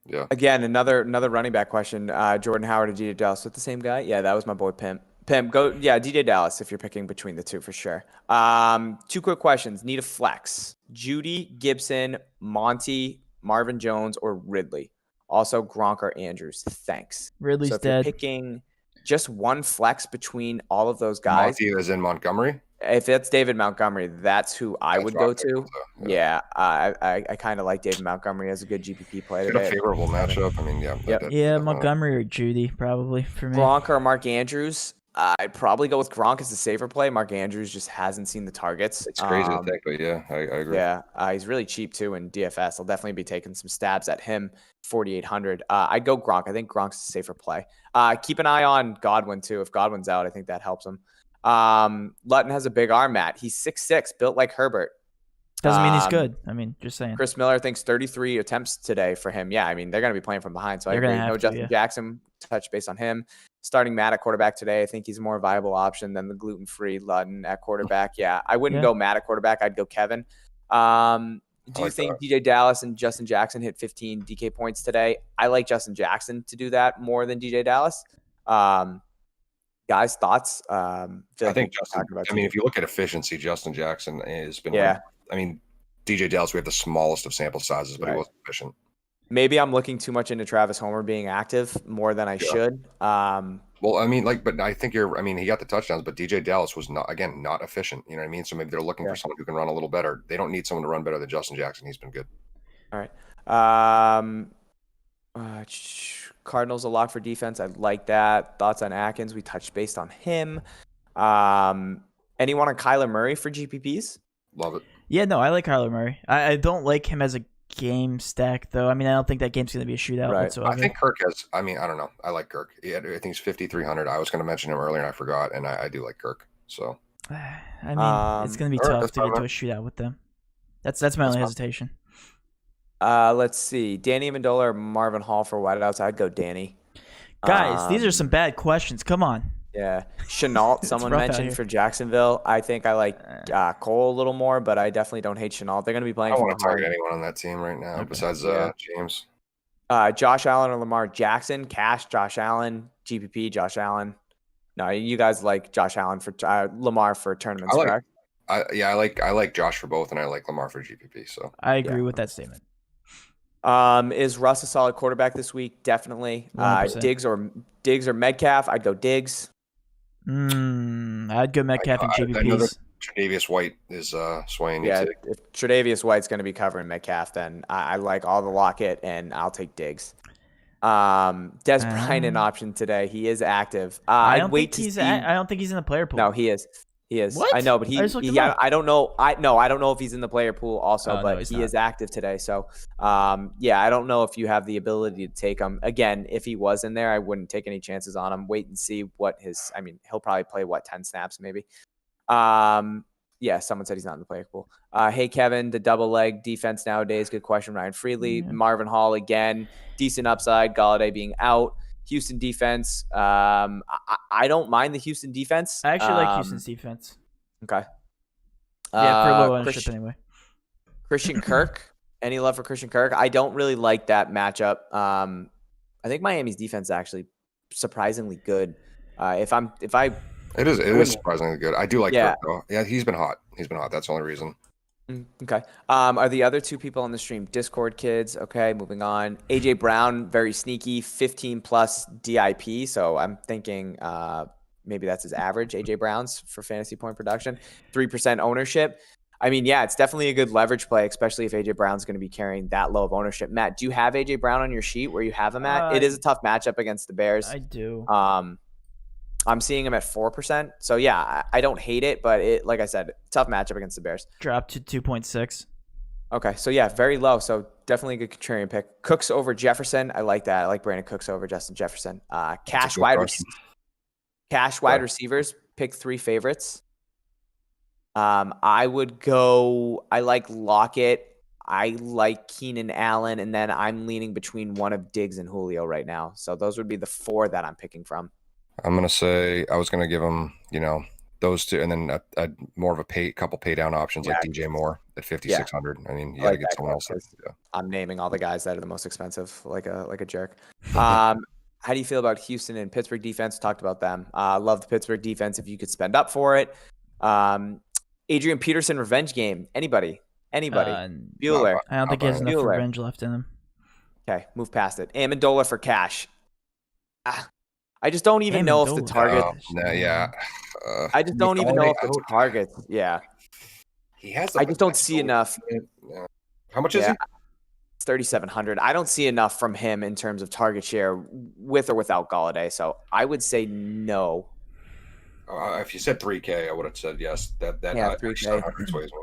Yeah. Again, another running back question. Jordan Howard or DJ Dallas with the same guy? Yeah, that was my boy Pimp. Go. Yeah, DJ Dallas if you're picking between the two for sure. Two quick questions. Need a flex. Judy, Gibson, Monty, Marvin Jones, or Ridley. Also Gronk or Andrews. Thanks. Ridley's so if dead. You're picking just one flex between all of those guys. Monty is in Montgomery? If that's David Montgomery, that's who I would go to. Yeah, I kind of like David Montgomery as a good GPP player. A favorable matchup. I mean, yeah, Montgomery or Judy probably for me. Gronk or Mark Andrews. I'd probably go with Gronk as the safer play. Mark Andrews just hasn't seen the targets. It's crazy to think, but yeah, I agree. Yeah, he's really cheap too in DFS. I'll definitely be taking some stabs at him. 4,800. I'd go Gronk. I think Gronk's a safer play. Keep an eye on Godwin too. If Godwin's out, I think that helps him. Lutton has a big arm, Matt. He's 6'6", built like Herbert. Doesn't mean he's good. I mean, just saying. Chris Miller thinks 33 attempts today for him. Yeah, I mean, they're going to be playing from behind, so They're I gonna agree. have No to, Justin yeah. Jackson, touch based on him. Starting Matt at quarterback today, I think he's a more viable option than the gluten-free Ludden at quarterback. Yeah, I wouldn't Yeah. go Matt at quarterback. I'd go Kevin. Do you like think DJ Dallas and Justin Jackson hit 15 DK points today? I like Justin Jackson to do that more than DJ Dallas. Guys, thoughts? I think Justin. I mean, if you look at efficiency, Justin Jackson has been. Yeah. I mean, DJ Dallas, we have the smallest of sample sizes, but he wasn't efficient. Maybe I'm looking too much into Travis Homer being active more than I should. Well, I mean, but I think I mean, he got the touchdowns, but DJ Dallas was not efficient. You know what I mean? So maybe they're looking for someone who can run a little better. They don't need someone to run better than Justin Jackson. He's been good. All right. Cardinals a lock for defense. I like that. Thoughts on Atkins? We touched based on him. Anyone on Kyler Murray for GPPs? Love it. Yeah, no, I like Kyler Murray. I don't like him as a game stack, though. I mean, I don't think that game's going to be a shootout whatsoever. I think Kirk has. I mean, I don't know. I like Kirk. I think he's 5,300. I was going to mention him earlier and I forgot, and I do like Kirk. So, I mean, it's going to be tough to get to a shootout with them. That's my only hesitation. Let's see. Danny Amendola or Marvin Hall for wideouts? I'd go Danny. Guys, these are some bad questions. Come on. Yeah. Chenault, someone mentioned for Jacksonville. I think I like Cole a little more, but I definitely don't hate Chenault. They're going to be playing. I don't want to target anyone on that team right now besides James. Josh Allen or Lamar Jackson. Cash, Josh Allen. GPP, Josh Allen. No, you guys like Josh Allen for Lamar for tournaments, correct? I like Josh for both, and I like Lamar for GPP. So I agree with that statement. Is Russ a solid quarterback this week? Definitely. 100%. Diggs or Metcalf? I'd go Diggs. I'd go Metcalf and GPPs. Tre'Davious White is swaying. Yeah, if Tre'Davious White's going to be covering Metcalf, then I like all the Lockett, and I'll take Diggs. Des Bryant an option today. He is active. I don't think he's in the player pool. No, he is. He is. What? I know, but I don't know. I don't know if he's in the player pool also, but he is active today. So, I don't know if you have the ability to take him. Again, if he was in there, I wouldn't take any chances on him. Wait and see what he'll probably play 10 snaps maybe. Someone said he's not in the player pool. Hey Kevin, the double leg defense nowadays. Good question. Ryan Freely, Marvin Hall again, decent upside. Galladay being out. Houston defense. I don't mind the Houston defense. I actually like Houston's defense. Okay. Yeah, for low ownership anyway. Christian Kirk. Any love for Christian Kirk? I don't really like that matchup. I think Miami's defense is actually surprisingly good. It is surprisingly good. I do like Kirk though. Yeah, he's been hot. That's the only reason. Okay. Are the other two people on the stream Discord kids? Okay, moving on. AJ Brown, very sneaky, 15 plus DIP. So I'm thinking maybe that's his average, AJ Brown's for fantasy point production. 3% ownership. I mean, yeah, it's definitely a good leverage play, especially if AJ Brown's going to be carrying that low of ownership. Matt, do you have AJ Brown on your sheet where you have him at? It is a tough matchup against the Bears. I do. I'm seeing him at 4%. So yeah, I don't hate it, but like I said, tough matchup against the Bears. Dropped to 2.6. Okay, so yeah, very low. So definitely a good contrarian pick. Cooks over Jefferson. I like that. I like Brandon Cooks over Justin Jefferson. Cash wide receivers. Pick 3 favorites. I would go. I like Lockett. I like Keenan Allen, and then I'm leaning between one of Diggs and Julio right now. So those would be the 4 that I'm picking from. I'm gonna say I was gonna give him, those two, and then a more of a couple pay down options like DJ Moore at 5,600. I mean, you gotta get someone else. I'm naming all the guys that are the most expensive, like a jerk. How do you feel about Houston and Pittsburgh defense? Talked about them. Love the Pittsburgh defense if you could spend up for it. Adrian Peterson revenge game. Anybody? Bueller. I don't think he has enough revenge left in him. Okay, move past it. Amendola for cash. I just don't even know if the target. I just don't even know if the target. Yeah. He has. I just don't see enough. How much is he? It's 3,700. I don't see enough from him in terms of target share with or without Galladay. So I would say no. If you said 3K, I would have said yes. That 3K sways me.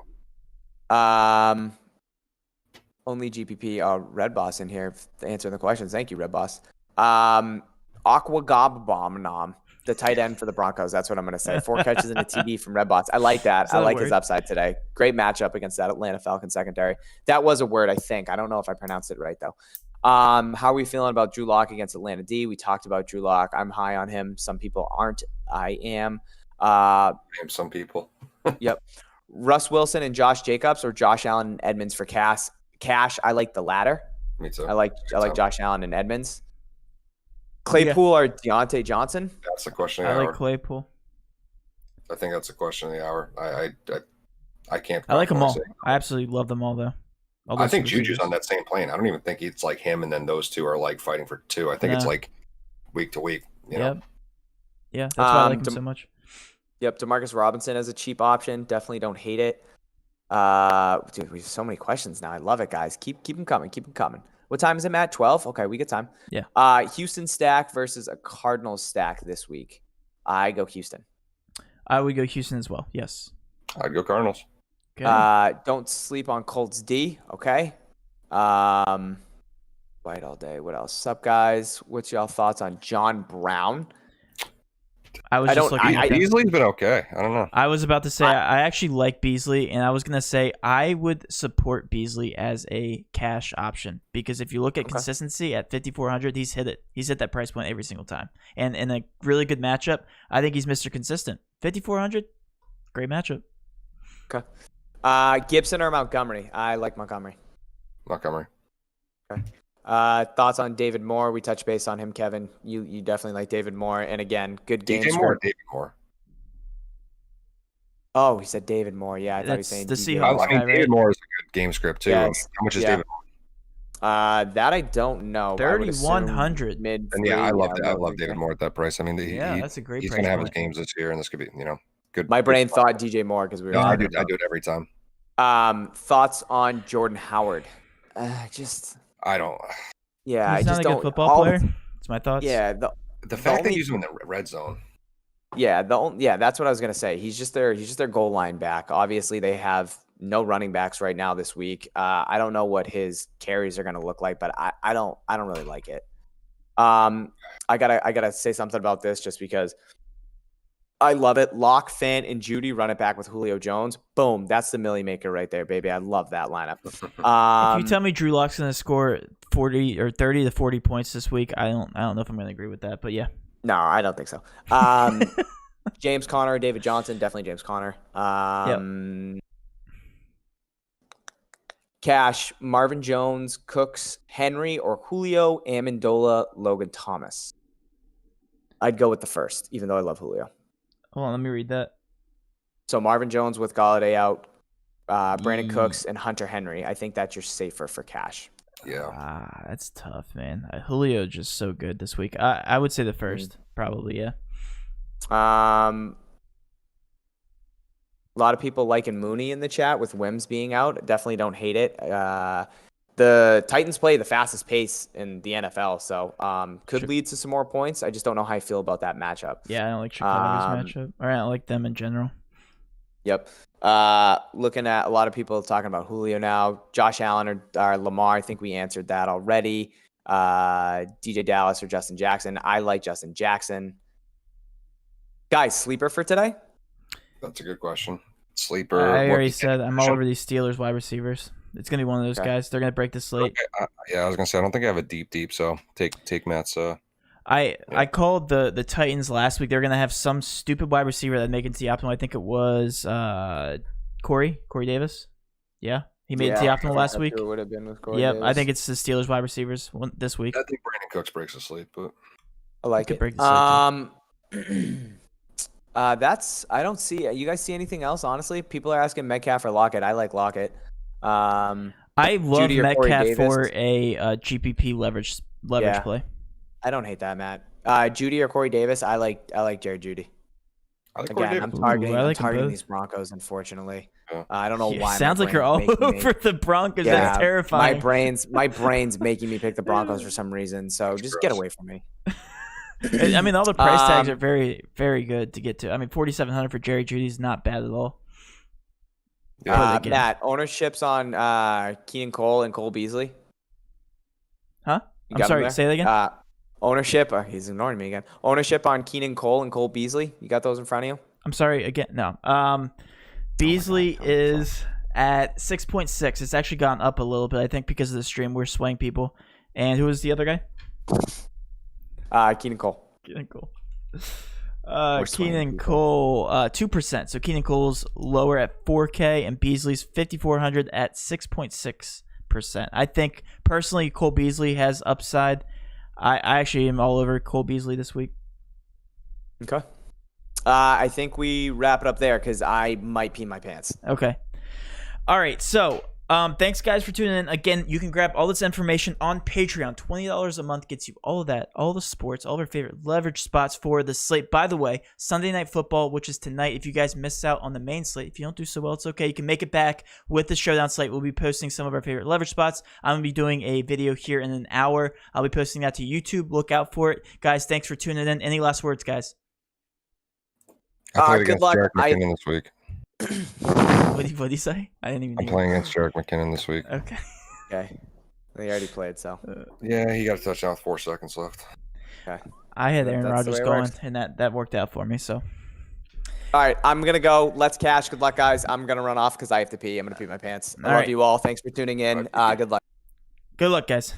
Only GPP. Red Boss in here answering the questions. Thank you, Red Boss. Aqua Gob Bomb Nom. The tight end for the Broncos. That's what I'm going to say. 4 catches and a TD from Red Bots. I like that. Is that I a like his word? upside today. Great matchup against that Atlanta Falcons secondary. That was a word, I think. I don't know if I pronounced it right, though. How are we feeling about Drew Lock against Atlanta D? We talked about Drew Lock. I'm high on him. Some people aren't. I am. Some people. Yep. Russ Wilson and Josh Jacobs, or Josh Allen and Edmonds for Cash. I like the latter. Me too. I like Josh Allen and Edmonds. Claypool or Deontay Johnson? That's the question of I the like hour. Claypool. I think that's the question of the hour. I can't. I like them all. say. I absolutely love them all, though. All I those think receivers. Juju's on that same plane. I don't even think it's like him and then those two are like fighting for 2. I think it's Nah. like week to week. You know? Yep. Yeah, that's why I like him Dem- so much. Yep, Demarcus Robinson as a cheap option. Definitely don't hate it. Dude, we have so many questions now. I love it, guys. Keep them coming. Keep them coming. What time is it, Matt? 12? Okay, we get time. Yeah. Houston stack versus a Cardinals stack this week. I go Houston. I would go Houston as well. Yes. I'd go Cardinals. Okay. Don't sleep on Colts D, okay? White all day. What else? Sup, guys? What's y'all thoughts on John Brown? I was just looking at that. Beasley's been okay. I don't know. I was about to say I actually like Beasley, and I was gonna say I would support Beasley as a cash option because if you look at consistency at 5,400, he's hit it. He's hit that price point every single time, and in a really good matchup, I think he's Mr. Consistent. 5,400, great matchup. Okay. Gibson or Montgomery? I like Montgomery. Montgomery. Okay. Thoughts on David Moore? We touched base on him, Kevin. You definitely like David Moore, and again, good game. DJ Moore. David Moore. Oh, he said David Moore. Yeah, I thought he was That's saying the DJ Seahawks Moore. I mean, guy, David right? Moore is a good game script too. Yes. How much is Yeah. David Moore? That I don't know. I would assume 3,100. Mid. And yeah, I love that. I that. love David Moore at that price. I mean, That's a great he's price going to have his point. games this year, and this could be, good. My good brain fun. thought DJ Moore because we were. No, I talking do it every time. about- Thoughts on Jordan Howard? I don't. Yeah, I He's just not a don't. good football player. That's my thoughts. Yeah, The fact they only- use him in the red zone. yeah, that's what I was gonna say. He's just their goal line back. Obviously, they have no running backs right now this week. I don't know what his carries are gonna look like, but I don't really like it. I gotta say something about this just because I love it. Lock, Fant, and Judy run it back with Julio Jones. Boom, that's the milli maker right there, baby. I love that lineup. If you tell me Drew Lock's gonna score 40 or 30 to 40 points this week, I don't know if I'm gonna agree with that, but yeah. No, I don't think so. James Conner, David Johnson, definitely James Conner. Cash, Marvin Jones, Cooks, Henry, or Julio, Amendola, Logan Thomas. I'd go with the first, even though I love Julio. Hold on, let me read that. So Marvin Jones with Galladay out, Brandon Cooks, and Hunter Henry. I think that's your safer for cash. Yeah. That's tough, man. Julio just so good this week. I would say the first, probably, yeah. A lot of people liking Mooney in the chat with Wims being out. Definitely don't hate it. The Titans play the fastest pace in the NFL, so could lead to some more points. I just don't know how I feel about that matchup. Yeah, I don't like Chicago's matchup. Or I don't like them in general. Yep. Looking at a lot of people talking about Julio now. Josh Allen or Lamar. I think we answered that already. DJ Dallas or Justin Jackson. I like Justin Jackson. Guys, sleeper for today? That's a good question. Sleeper. I already said I'm all over these Steelers wide receivers. It's gonna be one of those guys. They're gonna break the slate. Yeah, I was gonna say I don't think I have a deep. So take Matt's. I called the Titans last week. They're gonna have some stupid wide receiver that make it to the optimal. I think it was Corey Davis. Yeah, he made it to the optimal last week. It would have been with Corey Yep, Davis. I think it's the Steelers wide receivers this week. I think Brandon Cooks breaks the sleep, but I like could it. break the I don't see. You guys see anything else? Honestly, people are asking Metcalf or Lockett. I like Lockett. I love Judy or Corey Metcalf Davis? for a GPP leverage Yeah. play. I don't hate that, Matt. Judy or Corey Davis. I like Jared Judy. I like Corey Again, I'm Davis. targeting, I like I'm them targeting both. these Broncos. Unfortunately, Yeah. I don't know Yeah, why. sounds my like you're brain's all making me- over the Broncos. Yeah, That's terrifying. My brain's making me pick the Broncos for some reason. So That's just gross. get away from me. I mean, all the price tags are very, very good to get to. I mean, 4,700 for Jerry Judy is not bad at all. Yeah. again. Matt, ownerships on Keenan Cole and Cole Beasley. Huh? You I'm got 'em sorry. there? Say that again. Ownership. He's ignoring me again. Ownership on Keenan Cole and Cole Beasley. You got those in front of you? I'm sorry again. No. Beasley is at 6.6. It's actually gone up a little bit, I think, because of the stream. We're swaying people. And who was the other guy? Keenan Cole. Keenan Cole. Keenan Cole, 2%. So Keenan Cole's lower at 4K, and Beasley's 5,400 at 6.6%. I think personally, Cole Beasley has upside. I actually am all over Cole Beasley this week. Okay. I think we wrap it up there because I might pee my pants. Okay. All right. So, thanks guys for tuning in. Again, you can grab all this information on Patreon. $20 a month gets you all of that, all the sports, all of our favorite leverage spots for the slate. By the way, Sunday Night Football, which is tonight. If you guys miss out on the main slate, if you don't do so well, it's okay. You can make it back with the showdown slate. We'll be posting some of our favorite leverage spots. I'm going to be doing a video here in an hour. I'll be posting that to YouTube. Look out for it. Guys, thanks for tuning in. Any last words, guys? Good luck. Jarek McKinnon this week. What did he say? I didn't even. I'm playing against Jarek McKinnon this week. Okay. Okay. They already played, so. Yeah, he got a touchdown with 4 seconds left. Okay. I had Aaron That's the Rodgers way it going, works. and that worked out for me. So. All right, I'm going to go. Let's cash. Good luck, guys. I'm going to run off because I have to pee. I'm going to pee my pants. I love you all. Thanks for tuning in. Good luck. Good luck, guys.